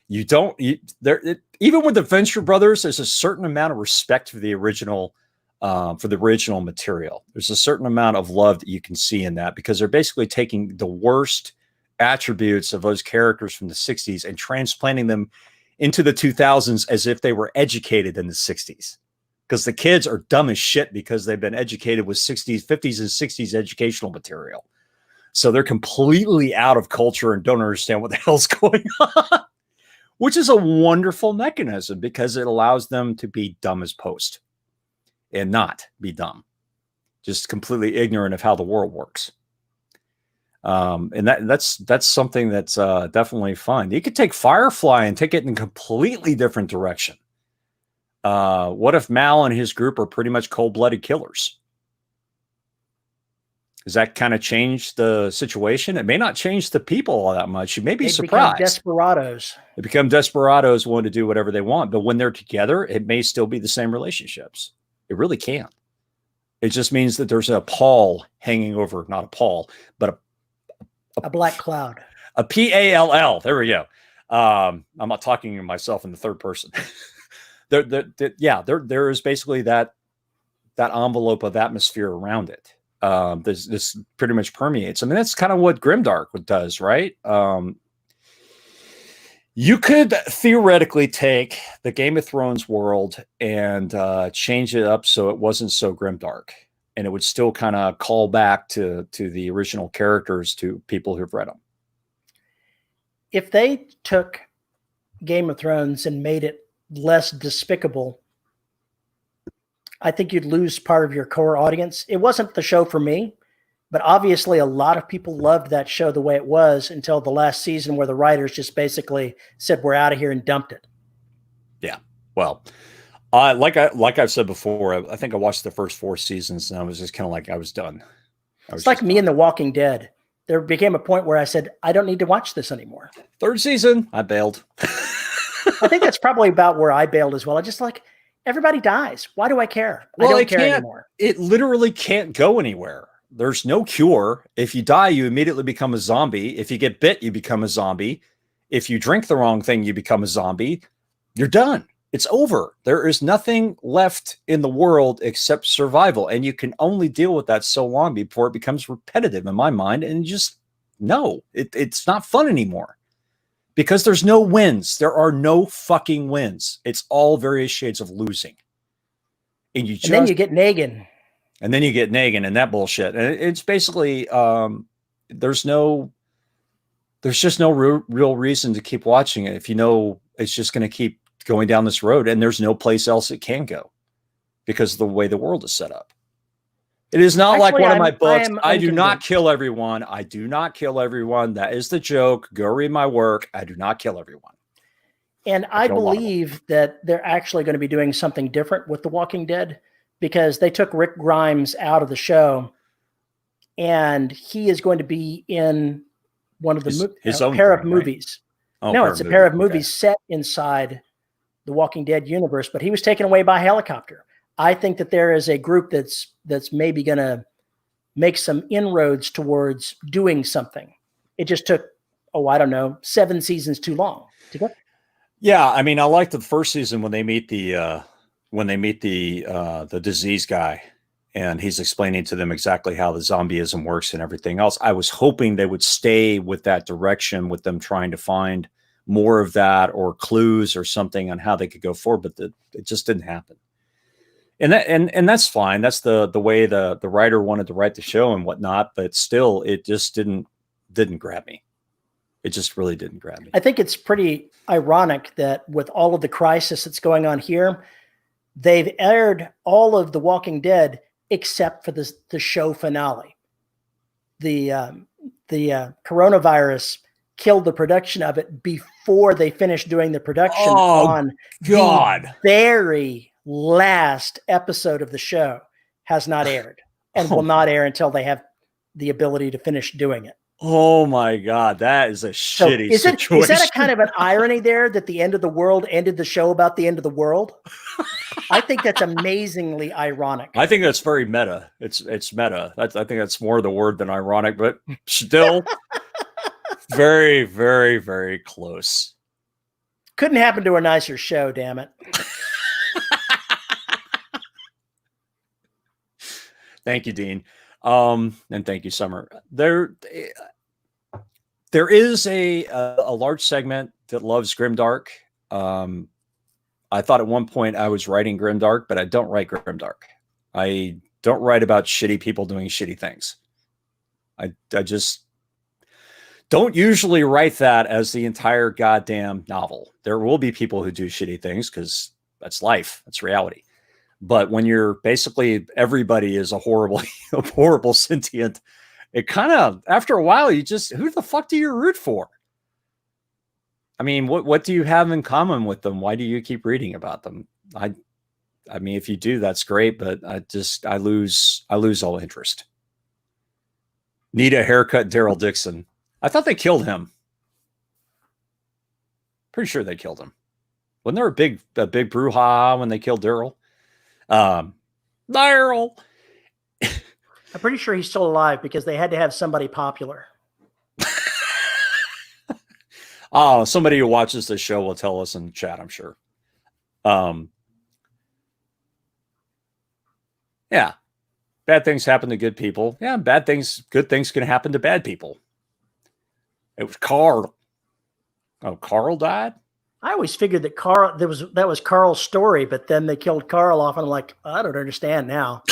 A: Even with the Venture Brothers, there's a certain amount of respect for the original material. There's a certain amount of love that you can see in that, because they're basically taking the worst attributes of those characters from the 60s and transplanting them into the 2000s as if they were educated in the 60s, because the kids are dumb as shit because they've been educated with 60s, 50s, and 60s educational material. So they're completely out of culture and don't understand what the hell's going on, which is a wonderful mechanism because it allows them to be dumb as post and not be dumb, just completely ignorant of how the world works. And that's something that's definitely fun. You could take Firefly and take it in a completely different direction. What if Mal and his group are pretty much cold-blooded killers? Does that kind of change the situation? It may not change the people all that much. You may be surprised.
B: Become desperados.
A: They become desperados, willing to do whatever they want. But when they're together, it may still be the same relationships. It really can. It just means that there's a pall hanging over, not a pall, but
B: a black cloud.
A: A PALL. There we go. I'm not talking to myself in the third person. There is basically that envelope of atmosphere around it. This pretty much permeates. I mean, that's kind of what Grimdark does, right? You could theoretically take the Game of Thrones world and change it up so it wasn't so grimdark, and it would still kind of call back to the original characters, to people who've read them.
B: If they took Game of Thrones and made it less despicable, I think you'd lose part of your core audience. It wasn't the show for me, but obviously a lot of people loved that show the way it was until the last season, where the writers just basically said, we're out of here, and dumped it.
A: Yeah. Well, like I've said before, I think I watched the first 4 seasons and I was just kind of like, I was done.
B: It's like me and The Walking Dead. There became a point where I said, I don't need to watch this anymore.
A: 3rd season, I bailed.
B: I think that's probably about where I bailed as well. I just like, everybody dies. Why do I care?
A: Well,
B: I don't care anymore.
A: It literally can't go anywhere. There's no cure. If you die, you immediately become a zombie. If you get bit, you become a zombie. If you drink the wrong thing, you become a zombie. You're done. It's over. There is nothing left in the world except survival. And you can only deal with that so long before it becomes repetitive in my mind. And just, no, it's not fun anymore. Because there's no wins. There are no fucking wins. It's all various shades of losing. And
B: then you get Negan.
A: And then you get Negan and that bullshit. And it's basically, there's just no real reason to keep watching it if you know it's just going to keep going down this road, and there's no place else it can go because of the way the world is set up. It is not like one of my books. I do not kill everyone. I do not kill everyone. That is the joke. Go read my work. I do not kill everyone.
B: And I believe that they're actually going to be doing something different with The Walking Dead, because they took Rick Grimes out of the show, and he is going to be in one of the
A: his own
B: pair
A: thing,
B: of movies.
A: Right? Oh,
B: no, it's a pair of movies set inside the Walking Dead universe, but he was taken away by helicopter. I think that there is a group that's maybe going to make some inroads towards doing something. It just took, 7 seasons too long to go.
A: Yeah, I mean, I liked the first season when they meet the disease guy, and he's explaining to them exactly how the zombieism works and everything else. I was hoping they would stay with that direction, with them trying to find more of that or clues or something on how they could go forward, but it just didn't happen. And that's fine. That's the way the writer wanted to write the show and whatnot, but still, it just didn't grab me. It just really didn't grab me.
B: I think it's pretty ironic that with all of the crisis that's going on here, they've aired all of The Walking Dead except for the show finale. The coronavirus killed the production of it before they finished doing the production on
A: God.
B: The very last episode of the show has not aired and will not air until they have the ability to finish doing it.
A: Oh my God, that is a shitty situation.
B: Is that a kind of an irony there that the end of the world ended the show about the end of the world? I think that's amazingly ironic.
A: I think that's very meta. It's meta. I think that's more the word than ironic, but still very, very, very close.
B: Couldn't happen to a nicer show, damn it.
A: Thank you, Dean. And thank you, Summer. There is a large segment that loves grimdark. I thought at one point I was writing grimdark, but I don't write grimdark. I don't write about shitty people doing shitty things. I just don't usually write that as the entire goddamn novel. There will be people who do shitty things because that's life. That's reality. But when you're basically everybody is a horrible sentient, it kind of, after a while, you just, who the fuck do you root for? I mean, what do you have in common with them? Why do you keep reading about them? I mean, if you do, that's great, but I lose all interest. Need a haircut, Daryl Dixon. I thought they killed him. Pretty sure they killed him. Wasn't there a big brouhaha when they killed Daryl? Daryl.
B: I'm pretty sure he's still alive because they had to have somebody popular.
A: Oh, somebody who watches this show will tell us in the chat, I'm sure. Yeah. Bad things happen to good people. Yeah, good things can happen to bad people. It was Carl. Oh, Carl died?
B: I always figured that that was Carl's story, but then they killed Carl off, and I'm like, I don't understand now.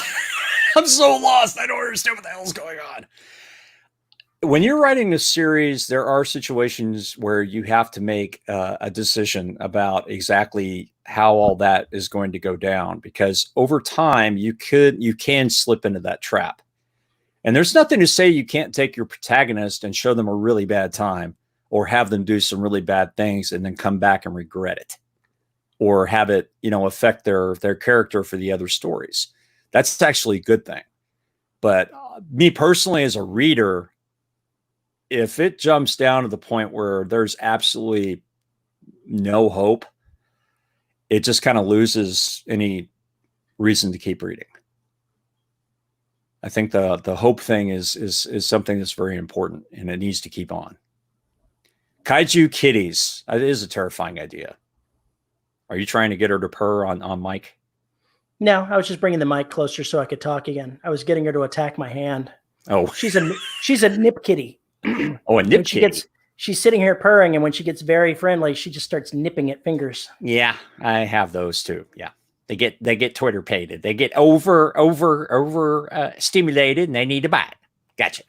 A: I'm so lost. I don't understand what the hell's going on. When you're writing a series, there are situations where you have to make a decision about exactly how all that is going to go down, because over time you can slip into that trap. And there's nothing to say you can't take your protagonist and show them a really bad time, or have them do some really bad things and then come back and regret it, or have it, affect their character for the other stories. That's actually a good thing. But me personally, as a reader, if it jumps down to the point where there's absolutely no hope, it just kind of loses any reason to keep reading. I think the hope thing is something that's very important, and it needs to keep on. Kaiju kitties. It is a terrifying idea. Are you trying to get her to purr on mic?
B: No, I was just bringing the mic closer so I could talk again. I was getting her to attack my hand.
A: Oh,
B: she's a nip kitty.
A: Oh, a nip kitty.
B: She's sitting here purring, and when she gets very friendly, she just starts nipping at fingers.
A: Yeah, I have those too. Yeah, they get Twitter pated. They get over stimulated, and they need a bite. Gotcha.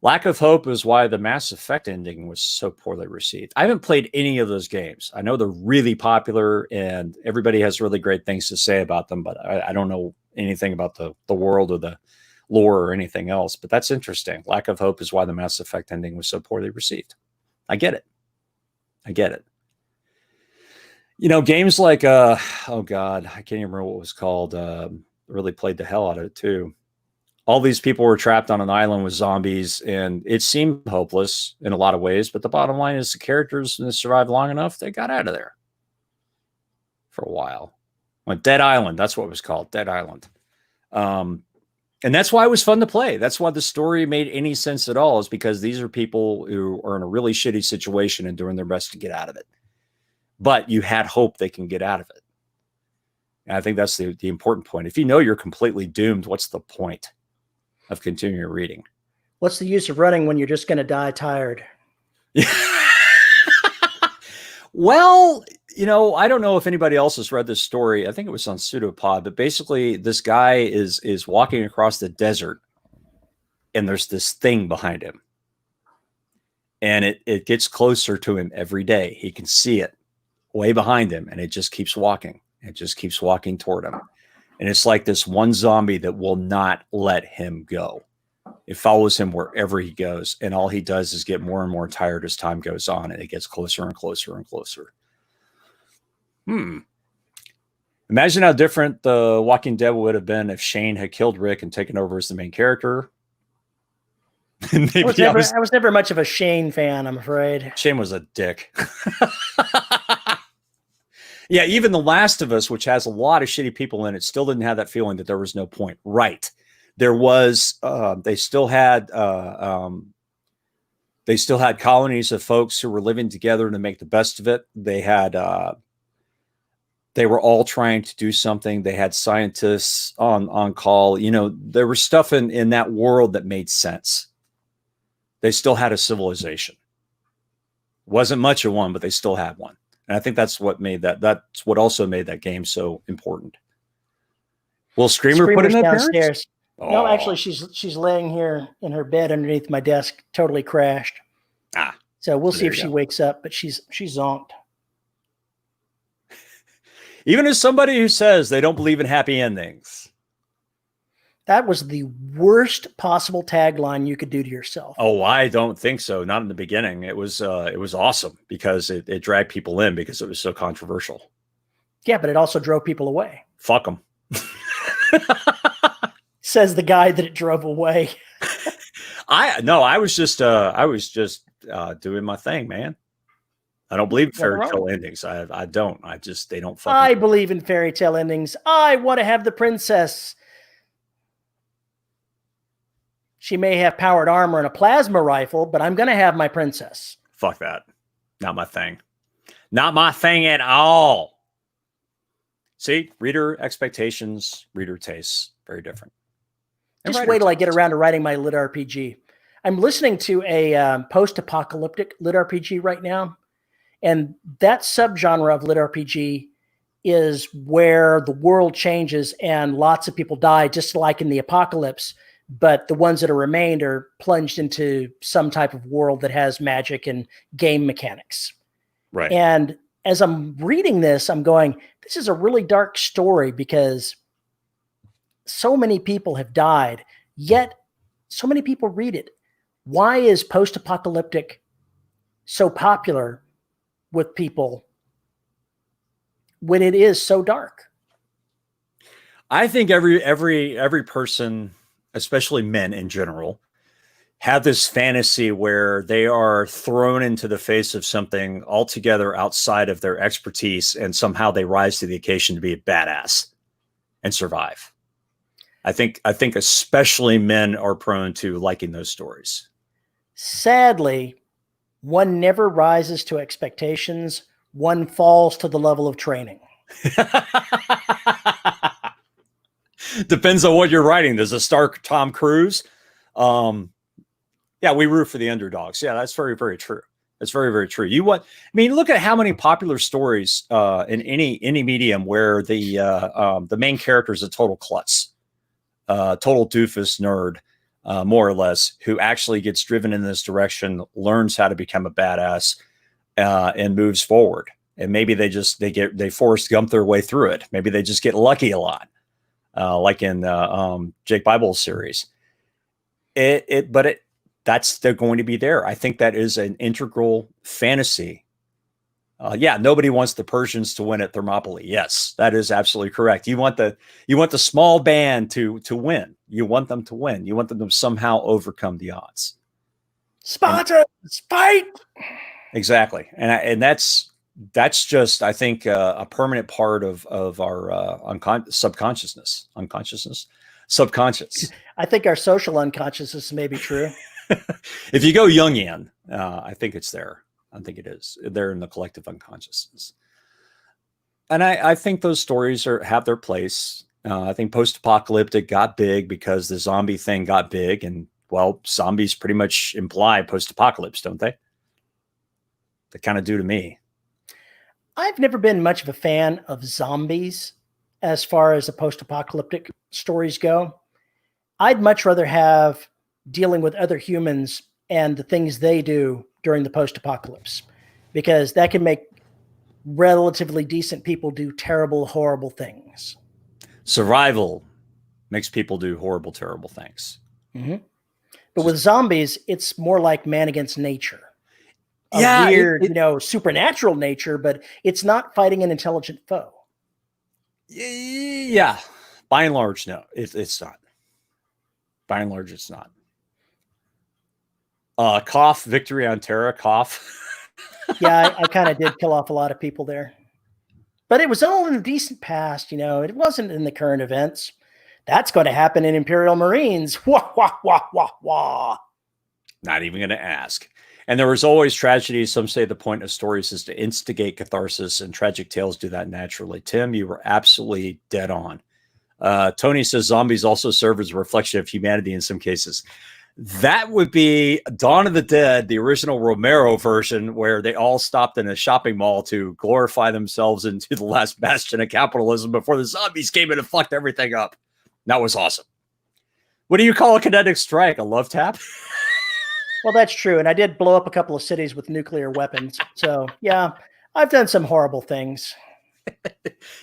A: Lack of hope is why the Mass Effect ending was so poorly received. I haven't played any of those games. I know they're really popular, and everybody has really great things to say about them, but I don't know anything about the world or the lore or anything else. But that's interesting. Lack of hope is why the Mass Effect ending was so poorly received. I get it. Games like oh God, I can't even remember what it was called. Really played the hell out of it too. All these people were trapped on an island with zombies, and it seemed hopeless in a lot of ways. But the bottom line is the characters survived long enough, they got out of there for a while. Dead Island, that's what it was called, Dead Island. And that's why it was fun to play. That's why the story made any sense at all, is because these are people who are in a really shitty situation and doing their best to get out of it. But you had hope they can get out of it. And I think that's the important point. If you know you're completely doomed, what's the point of continuing reading?
B: What's the use of running when you're just going to die tired?
A: Well, I don't know if anybody else has read this story. I think it was on Pseudopod, but basically this guy is walking across the desert and there's this thing behind him. And it gets closer to him every day. He can see it way behind him, and it just keeps walking. It just keeps walking toward him. And it's like this one zombie that will not let him go. It follows him wherever he goes, and all he does is get more and more tired as time goes on, and it gets closer and closer and closer. Imagine how different The Walking Dead would have been if Shane had killed Rick and taken over as the main character.
B: I was never much of a Shane fan, I'm afraid.
A: Shane was a dick. Yeah, even The Last of Us, which has a lot of shitty people in it, still didn't have that feeling that there was no point. Right. There was, they still had colonies of folks who were living together to make the best of it. They had, they were all trying to do something. They had scientists on call. There was stuff in that world that made sense. They still had a civilization. Wasn't much of one, but they still had one. And I think that's what also made that game so important. Will Screamer put in
B: downstairs? Oh. No, actually, she's laying here in her bed underneath my desk, totally crashed. So we'll see if she wakes up, but she's zonked.
A: Even as somebody who says they don't believe in happy endings.
B: That was the worst possible tagline you could do to yourself.
A: Oh, I don't think so. Not in the beginning. It was awesome because it dragged people in because it was so controversial.
B: Yeah, but it also drove people away.
A: Fuck them.
B: Says the guy that it drove away.
A: I was just doing my thing, man. I don't believe in fairy tale endings. I don't. They don't fucking.
B: I believe in fairy tale endings. I want to have the princess. She may have powered armor and a plasma rifle, but I'm going to have my princess.
A: Fuck that. Not my thing. Not my thing at all. See, reader expectations, reader tastes, very different.
B: Just wait till I get around to writing my lit RPG. I'm listening to a post-apocalyptic lit RPG right now. And that subgenre of lit RPG is where the world changes and lots of people die, just like in the apocalypse. But the ones that are remained are plunged into some type of world that has magic and game mechanics.
A: Right.
B: And as I'm reading this, I'm going, this is a really dark story because so many people have died, yet so many people read it. Why is post-apocalyptic so popular with people when it is so dark?
A: I think every person, especially men in general, have this fantasy where they are thrown into the face of something altogether outside of their expertise, and somehow they rise to the occasion to be a badass and survive. I think especially men are prone to liking those stories.
B: Sadly, one never rises to expectations. One falls to the level of training.
A: Depends on what you're writing. There's a star Tom Cruise. Yeah, we root for the underdogs. Yeah, that's very, very true. That's very, very true. Look at how many popular stories in any medium where the main character is a total klutz, total doofus nerd, more or less, who actually gets driven in this direction, learns how to become a badass, and moves forward. And maybe they Forrest Gump their way through it. Maybe they just get lucky a lot. Like in Jake Bible's series. They're going to be there. I think that is an integral fantasy. Nobody wants the Persians to win at Thermopylae. Yes, that is absolutely correct. You want the small band to win. You want them to win. You want them to somehow overcome the odds.
B: Spartans, fight!
A: Exactly, and that's just, I think, a permanent part of our subconscious.
B: I think our social unconsciousness may be true.
A: If you go Jungian, I think it's there. I think it is there in the collective unconsciousness. And I think those stories have their place. I think post-apocalyptic got big because the zombie thing got big, and well, zombies pretty much imply post-apocalypse, don't they? They kind of do to me.
B: I've never been much of a fan of zombies as far as the post-apocalyptic stories go. I'd much rather have dealing with other humans and the things they do during the post-apocalypse, because that can make relatively decent people do terrible, horrible things.
A: Survival makes people do horrible, terrible things.
B: Mm-hmm. But with zombies, it's more like man against nature.
A: Yeah,
B: Weird, supernatural nature, but it's not fighting an intelligent foe.
A: Yeah. By and large, no, it's not. By and large, it's not. Cough, victory on Terra, cough.
B: Yeah, I kind of did kill off a lot of people there. But it was all in the decent past, It wasn't in the current events. That's going to happen in Imperial Marines. Wah, wah, wah, wah, wah.
A: Not even going to ask. And there was always tragedy. Some say the point of stories is to instigate catharsis, and tragic tales do that naturally. Tim, you were absolutely dead on. Tony says zombies also serve as a reflection of humanity in some cases. That would be Dawn of the Dead, the original Romero version, where they all stopped in a shopping mall to glorify themselves into the last bastion of capitalism before the zombies came in and fucked everything up. That was awesome. What do you call a kinetic strike? A love tap?
B: Well, that's true. And I did blow up a couple of cities with nuclear weapons. So, yeah, I've done some horrible things.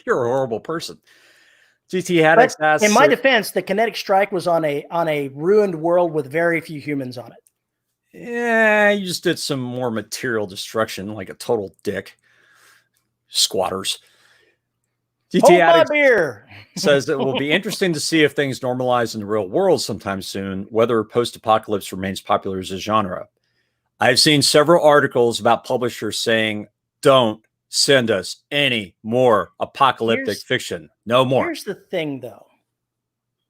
A: You're a horrible person. GT Haddix asks,
B: in my defense, the kinetic strike was on a ruined world with very few humans on it.
A: Yeah, you just did some more material destruction, like a total dick. Squatters.
B: GT Haddix
A: beer. Says it will be interesting to see if things normalize in the real world sometime soon, whether post-apocalypse remains popular as a genre. I've seen several articles about publishers saying, don't send us any more apocalyptic fiction. No more.
B: Here's the thing, though.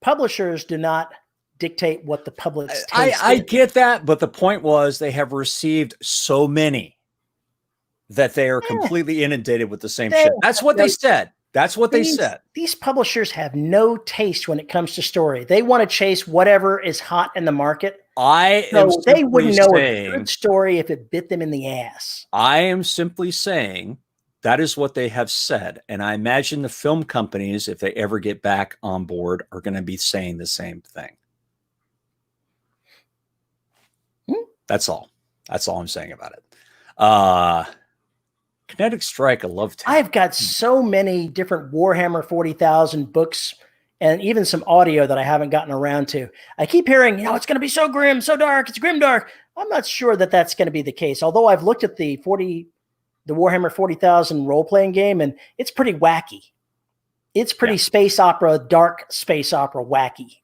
B: Publishers do not dictate what the public's taste
A: I get that, but the point was they have received so many that they are completely inundated with the same shit. That's what they said. That's what they said.
B: These publishers have no taste when it comes to story. They want to chase whatever is hot in the market. They wouldn't know a good story if it bit them in the ass.
A: I am simply saying that is what they have said. And I imagine the film companies, if they ever get back on board, are going to be saying the same thing. That's all. That's all I'm saying about it. Kinetic Strike, I love.
B: I've got so many different Warhammer 40,000 books and even some audio that I haven't gotten around to. I keep hearing, it's going to be so grim, so dark. It's grimdark. I'm not sure that that's going to be the case. Although I've looked at the Warhammer 40,000 role-playing game, and it's pretty wacky. It's pretty space opera, dark space opera wacky.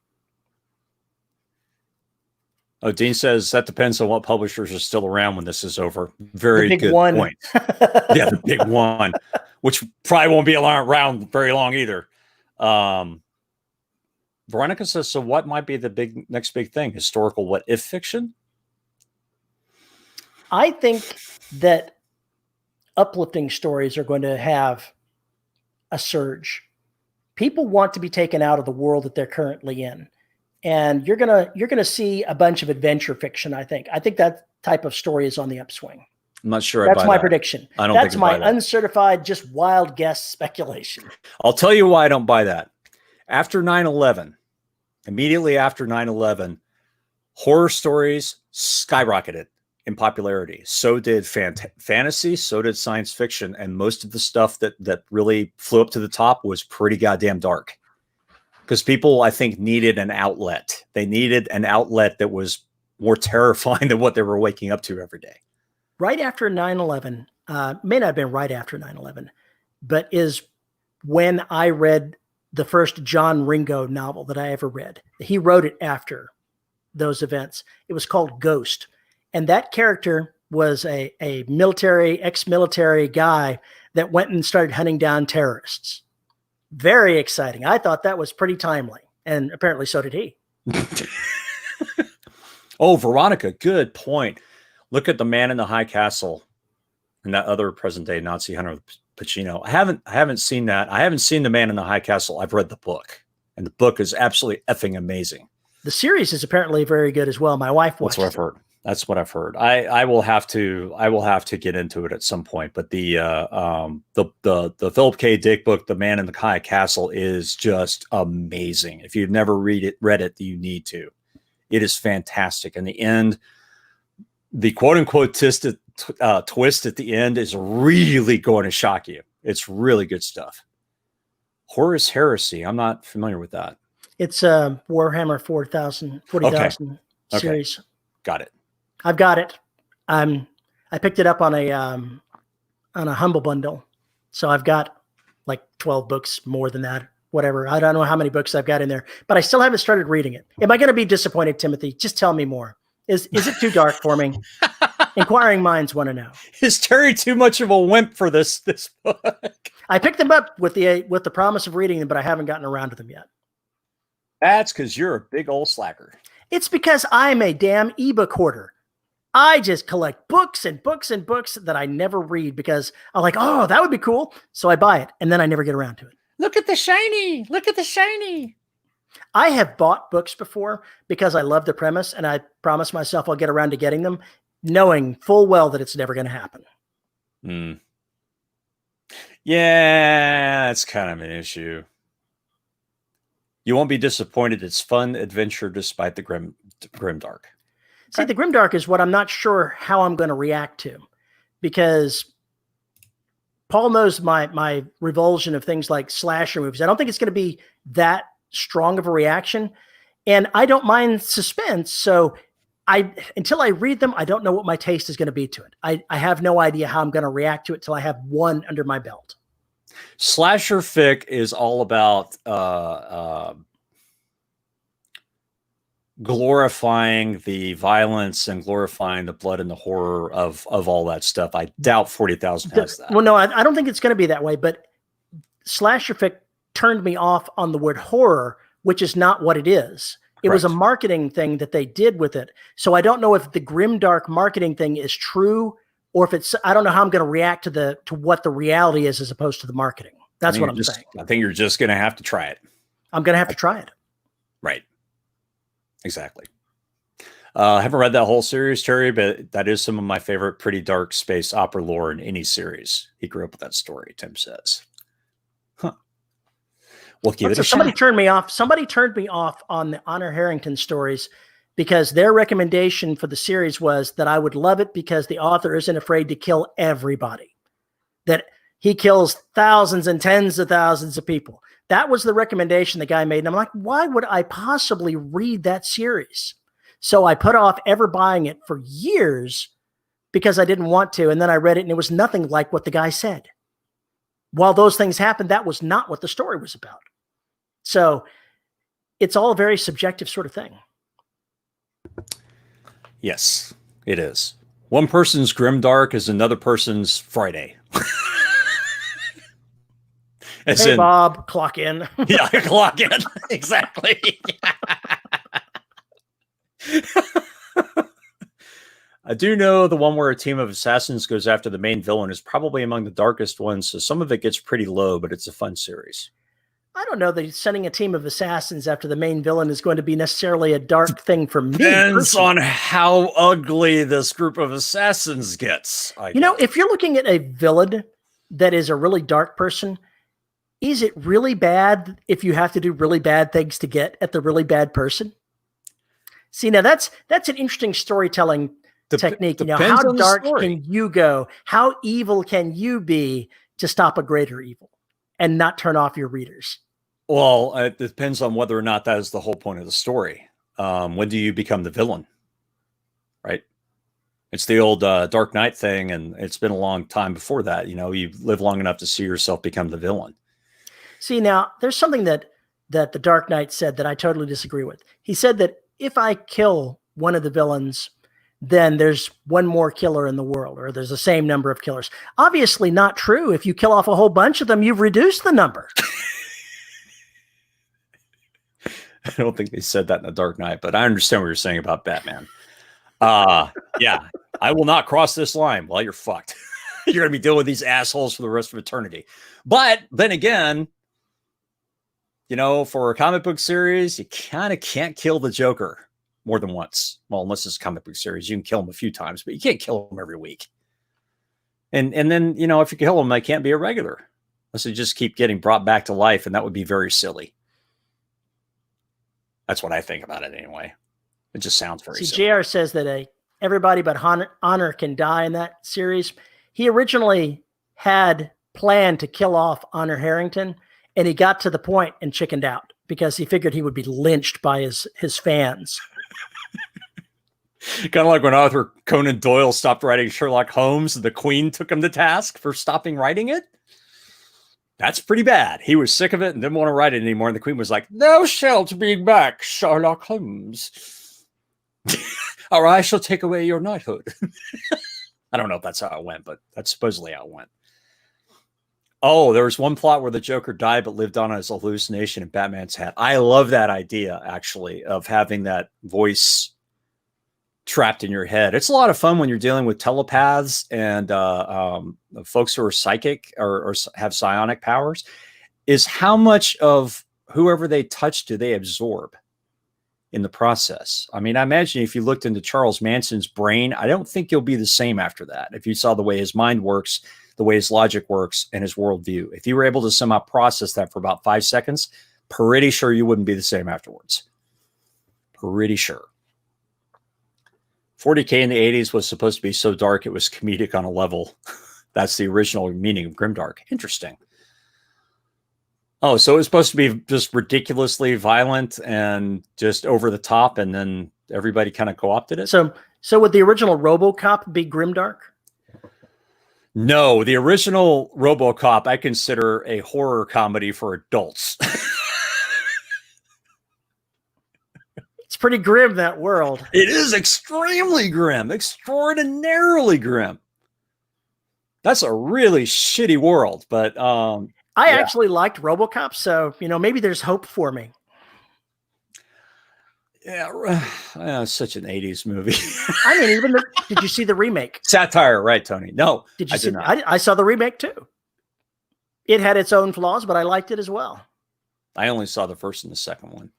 A: Oh, Dean says that depends on what publishers are still around when this is over. Very good point. Yeah, the big one, which probably won't be around very long either. Veronica says, so what might be the next big thing? Historical what if fiction?
B: I think that uplifting stories are going to have a surge. People want to be taken out of the world that they're currently in. And you're gonna see a bunch of adventure fiction. I think that type of story is on the upswing.
A: I'm not sure.
B: That's my prediction.
A: I don't.
B: That's my uncertified, just wild guess speculation.
A: I'll tell you why I don't buy that. After 9/11, immediately after 9/11, horror stories skyrocketed in popularity. So did fantasy. So did science fiction, and most of the stuff that really flew up to the top was pretty goddamn dark. Because people, I think, needed an outlet. They needed an outlet that was more terrifying than what they were waking up to every day.
B: Right after 9/11, may not have been right after 9/11, but is when I read the first John Ringo novel that I ever read. He wrote it after those events. It was called Ghost. And that character was a ex-military guy that went and started hunting down terrorists. Very exciting. I thought that was pretty timely, and apparently so did he.
A: Oh, Veronica, good point. Look at The Man in the High Castle and that other present-day Nazi hunter Pacino. I haven't seen that. I haven't seen The Man in the High Castle. I've read the book, and the book is absolutely effing amazing.
B: The series is apparently very good as well. My wife watched
A: That's what I've heard. I will have to get into it at some point. But the Philip K. Dick book, The Man in the High Castle, is just amazing. If you've never read it, you need to. It is fantastic. In the end, the quote unquote twist at the end is really going to shock you. It's really good stuff. Horus Heresy. I'm not familiar with that.
B: It's a Warhammer 40,000 series.
A: Got it.
B: I've got it. I picked it up on a Humble Bundle. So I've got like 12 books, more than that, whatever. I don't know how many books I've got in there, but I still haven't started reading it. Am I going to be disappointed, Timothy? Just tell me more. Is it too dark for me? Inquiring minds want to know. Is
A: Terry too much of a wimp for this book?
B: I picked them up with the promise of reading them, but I haven't gotten around to them yet.
A: That's because you're a big old slacker.
B: It's because I'm a damn ebook hoarder. I just collect books and books and books that I never read because I'm like, oh, that would be cool. So I buy it, and then I never get around to it.
A: Look at the shiny. Look at the shiny.
B: I have bought books before because I love the premise, and I promise myself I'll get around to getting them, knowing full well that it's never going to happen.
A: Yeah, that's kind of an issue. You won't be disappointed. It's fun adventure despite the grimdark.
B: See, the grimdark is what I'm not sure how I'm going to react to, because Paul knows my revulsion of things like slasher movies. I don't think it's going to be that strong of a reaction, and I don't mind suspense. So until I read them, I don't know what my taste is going to be to it. I have no idea how I'm going to react to it till I have one under my belt.
A: Slasher fic is all about glorifying the violence and glorifying the blood and the horror of all that stuff. I doubt 40,000 has that.
B: Well, no, I don't think it's going to be that way, but slasher fic turned me off on the word horror, which is not what it is. It was a marketing thing that they did with it. So I don't know if the grimdark marketing thing is true, or if it's, I don't know how I'm going to react to what the reality is as opposed to the marketing. That's what I'm saying.
A: I think you're just going to have to try it.
B: I'm going to have to try it.
A: Right. Exactly. I haven't read that whole series, Terry, but that is some of my favorite pretty dark space opera lore in any series. He grew up with that story, Tim says. Huh. We'll give it a
B: Somebody
A: shot.
B: turned me off. Somebody turned me off on the Honor Harrington stories because their recommendation for the series was that I would love it because the author isn't afraid to kill everybody. That he kills thousands and tens of thousands of people. That was the recommendation the guy made. And I'm like, why would I possibly read that series? So I put off ever buying it for years because I didn't want to. And then I read it and it was nothing like what the guy said. While those things happened, that was not what the story was about. So it's all a very subjective sort of thing.
A: Yes, it is. One person's grimdark is another person's Friday.
B: Hey, Bob, clock in.
A: Yeah, clock in. Exactly. I do know the one where a team of assassins goes after the main villain is probably among the darkest ones, so some of it gets pretty low, but it's a fun series.
B: I don't know that sending a team of assassins after the main villain is going to be necessarily a dark thing for me.
A: Depends on how ugly this group of assassins gets.
B: You know, if you're looking at a villain that is a really dark person, is it really bad if you have to do really bad things to get at the really bad person? See, now that's an interesting storytelling technique. You know, how dark can you go? How evil can you be to stop a greater evil and not turn off your readers?
A: Well, it depends on whether or not that is the whole point of the story. When do you become the villain? Right? It's the old Dark Knight thing, and it's been a long time before that. You know, you live long enough to see yourself become the villain.
B: See, now, there's something that the Dark Knight said that I totally disagree with. He said that if I kill one of the villains, then there's one more killer in the world, or there's the same number of killers. Obviously not true. If you kill off a whole bunch of them, you've reduced the number.
A: I don't think they said that in The Dark Knight, but I understand what you're saying about Batman. Yeah, I will not cross this line. Well, you're fucked. You're going to be dealing with these assholes for the rest of eternity. But then again, you know, for a comic book series, you kind of can't kill the Joker more than once. Well, unless it's a comic book series, you can kill him a few times, but you can't kill him every week. And then, you know, if you kill him, they can't be a regular. Unless they just keep getting brought back to life, and that would be very silly. That's what I think about it anyway. It just sounds very silly.
B: JR says that everybody but Honor can die in that series. He originally had planned to kill off Honor Harrington, and he got to the point and chickened out because he figured he would be lynched by his fans.
A: Kind of like when Arthur Conan Doyle stopped writing Sherlock Holmes, and the Queen took him to task for stopping writing it. That's pretty bad. He was sick of it and didn't want to write it anymore. And the Queen was like, "Thou shalt bring back Sherlock Holmes, or I shall take away your knighthood." I don't know if that's how it went, but that's supposedly how it went. Oh, there was one plot where the Joker died but lived on as a hallucination in Batman's head. I love that idea, actually, of having that voice trapped in your head. It's a lot of fun when you're dealing with telepaths and folks who are psychic or have psionic powers, is how much of whoever they touch do they absorb in the process. I mean, I imagine if you looked into Charles Manson's brain, I don't think you'll be the same after that. If you saw the way his mind works, the way his logic works, and his worldview, if you were able to somehow process that for about 5 seconds, pretty sure you wouldn't be the same afterwards. Pretty sure. 40K in the 80s was supposed to be so dark it was comedic on a level. That's the original meaning of grimdark. Interesting. Oh, so it was supposed to be just ridiculously violent and just over the top, and then everybody kind of co-opted it?
B: So would the original RoboCop be grimdark?
A: No, the original RoboCop I consider a horror comedy for adults.
B: It's pretty grim, that world.
A: It is extremely grim, extraordinarily grim. That's a really shitty world, but
B: I actually liked RoboCop, so maybe there's hope for me.
A: Yeah, such an 80s movie.
B: I mean, did you see the remake?
A: Satire, right, Tony? No,
B: did you see? I saw the remake too. It had its own flaws, but I liked it as well.
A: I only saw the first and the second one.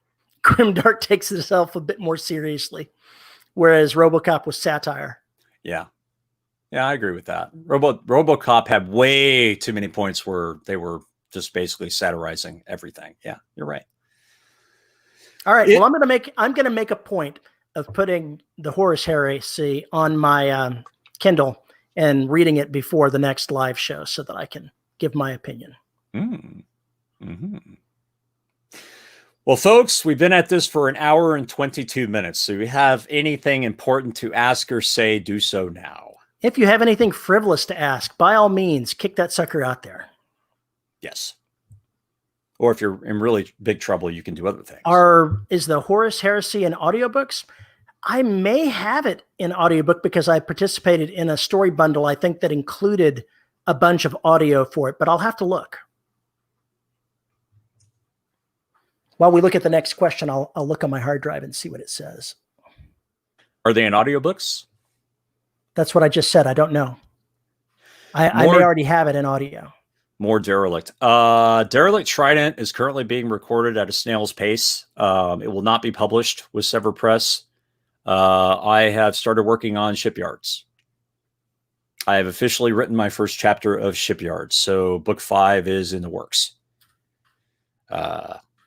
B: Grimdark takes itself a bit more seriously, whereas RoboCop was satire.
A: Yeah, I agree with that. RoboCop had way too many points where they were just basically satirizing everything. Yeah, you're right.
B: All right. Well, I'm gonna make a point of putting the Horus Heresy on my Kindle and reading it before the next live show so that I can give my opinion.
A: Mm-hmm. Well, folks, we've been at this for an hour and 22 minutes. So if you have anything important to ask or say, do so now.
B: If you have anything frivolous to ask, by all means, kick that sucker out there.
A: Yes. Or if you're in really big trouble, you can do other things.
B: Is the Horus Heresy in audiobooks? I may have it in audiobook because I participated in a story bundle, I think, that included a bunch of audio for it, but I'll have to look. While we look at the next question, I'll look on my hard drive and see what it says.
A: Are they in audiobooks?
B: That's what I just said. I don't know. I may already have it in audio.
A: More Derelict. Derelict Trident is currently being recorded at a snail's pace. It will not be published with Sever Press. I have started working on Shipyards. I have officially written my first chapter of Shipyards. So book 5 is in the works.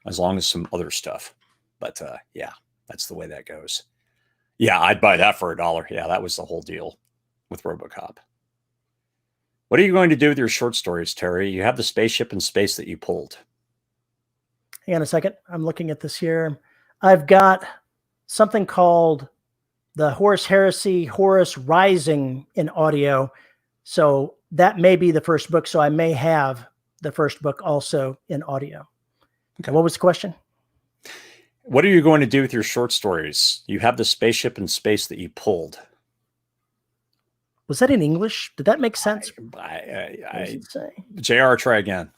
A: As long as some other stuff. But yeah, that's the way that goes. Yeah, I'd buy that for $1. Yeah, that was the whole deal with RoboCop. What are you going to do with your short stories, Terry? You have the spaceship in space that you pulled.
B: Hang on a second. I'm looking at this here. I've got something called the Horus Heresy, Horus Rising in audio. So that may be the first book. So I may have the first book also in audio. Okay. What was the question?
A: What are you going to do with your short stories? You have the spaceship in space that you pulled.
B: Was that in English? Did that make sense?
A: JR, try again.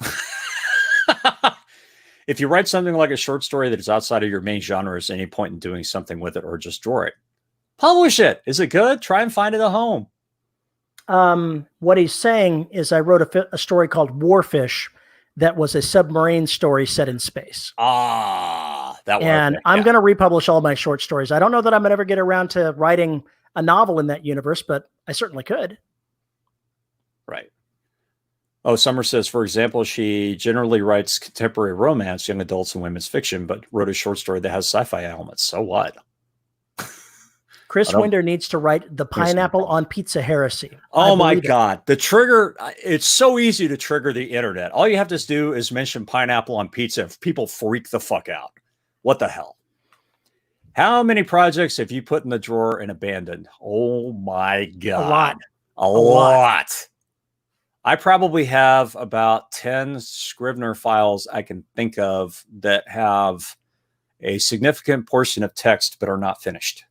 A: If you write something like a short story that is outside of your main genre, is any point in doing something with it or just draw it? Publish it. Is it good? Try and find it a home.
B: What he's saying is I wrote a story called Warfish that was a submarine story set in space.
A: That one.
B: And I'm going to republish all my short stories. I don't know that I'm going to ever get around to writing a novel in that universe, but I certainly could.
A: Right. Oh, Summer says, for example, she generally writes contemporary romance, young adults, and women's fiction, but wrote a short story that has sci-fi elements. So what?
B: Chris Winder needs to write The Pineapple on Pizza Heresy.
A: Oh my God. The trigger, it's so easy to trigger the internet. All you have to do is mention pineapple on pizza. People freak the fuck out. What the hell? How many projects have you put in the drawer and abandoned? Oh my God. A lot. I probably have about 10 Scrivener files I can think of that have a significant portion of text but are not finished.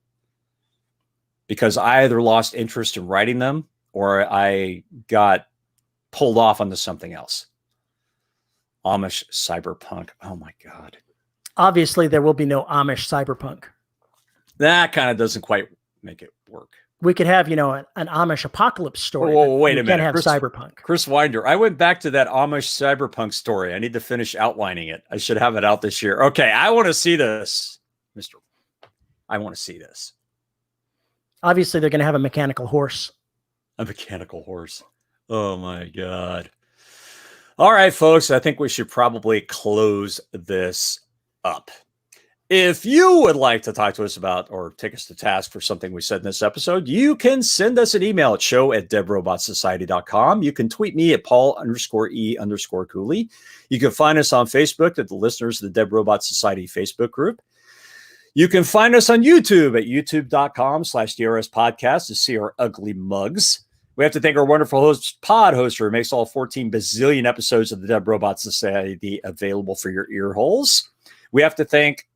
A: Because I either lost interest in writing them or I got pulled off onto something else. Amish cyberpunk. Oh my God.
B: Obviously, there will be no Amish cyberpunk.
A: That kind of doesn't quite make it work.
B: We could have, an Amish apocalypse story.
A: Whoa, wait a minute.
B: Can't have cyberpunk.
A: Chris Winder, I went back to that Amish cyberpunk story. I need to finish outlining it. I should have it out this year. Okay, I want to see this, Mr. I want to see this.
B: Obviously, they're going to have a mechanical horse.
A: A mechanical horse. Oh, my God. All right, folks. I think we should probably close this up. If you would like to talk to us about or take us to task for something we said in this episode, you can send us an email at show@deadrobotsociety.com. You can tweet me at Paul_E_Cooley. You can find us on Facebook at the listeners of the Dead Robot Society Facebook group. You can find us on YouTube at youtube.com/DRS podcast to see our ugly mugs. We have to thank our wonderful host, pod hoster, who makes all 14 bazillion episodes of the Dead Robot Society available for your ear holes. We have to thank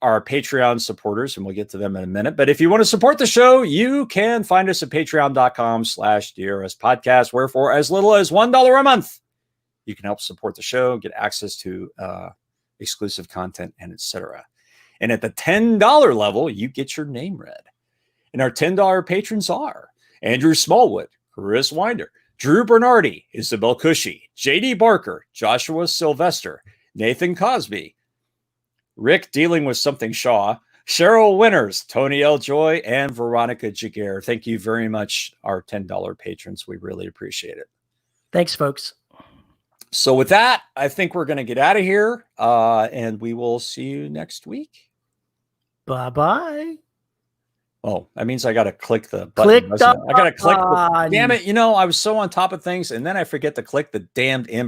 A: our Patreon supporters, and we'll get to them in a minute. But if you want to support the show, you can find us at patreon.com/DRS podcast, where for as little as $1 a month, you can help support the show, get access to exclusive content, and etc. And at the $10 level, you get your name read. And our $10 patrons are Andrew Smallwood, Chris Winder, Drew Bernardi, Isabel Cushy, JD Barker, Joshua Sylvester, Nathan Cosby, Rick Dealing with Something Shaw, Cheryl Winters, Tony L. Joy, and Veronica Jaguar. Thank you very much, our $10 patrons. We really appreciate it.
B: Thanks, folks.
A: So with that, I think we're going to get out of here, and we will see you next week.
B: Bye-bye.
A: Oh, that means I got to click the button. I got to click. Damn it. I was so on top of things, and then I forget to click the damned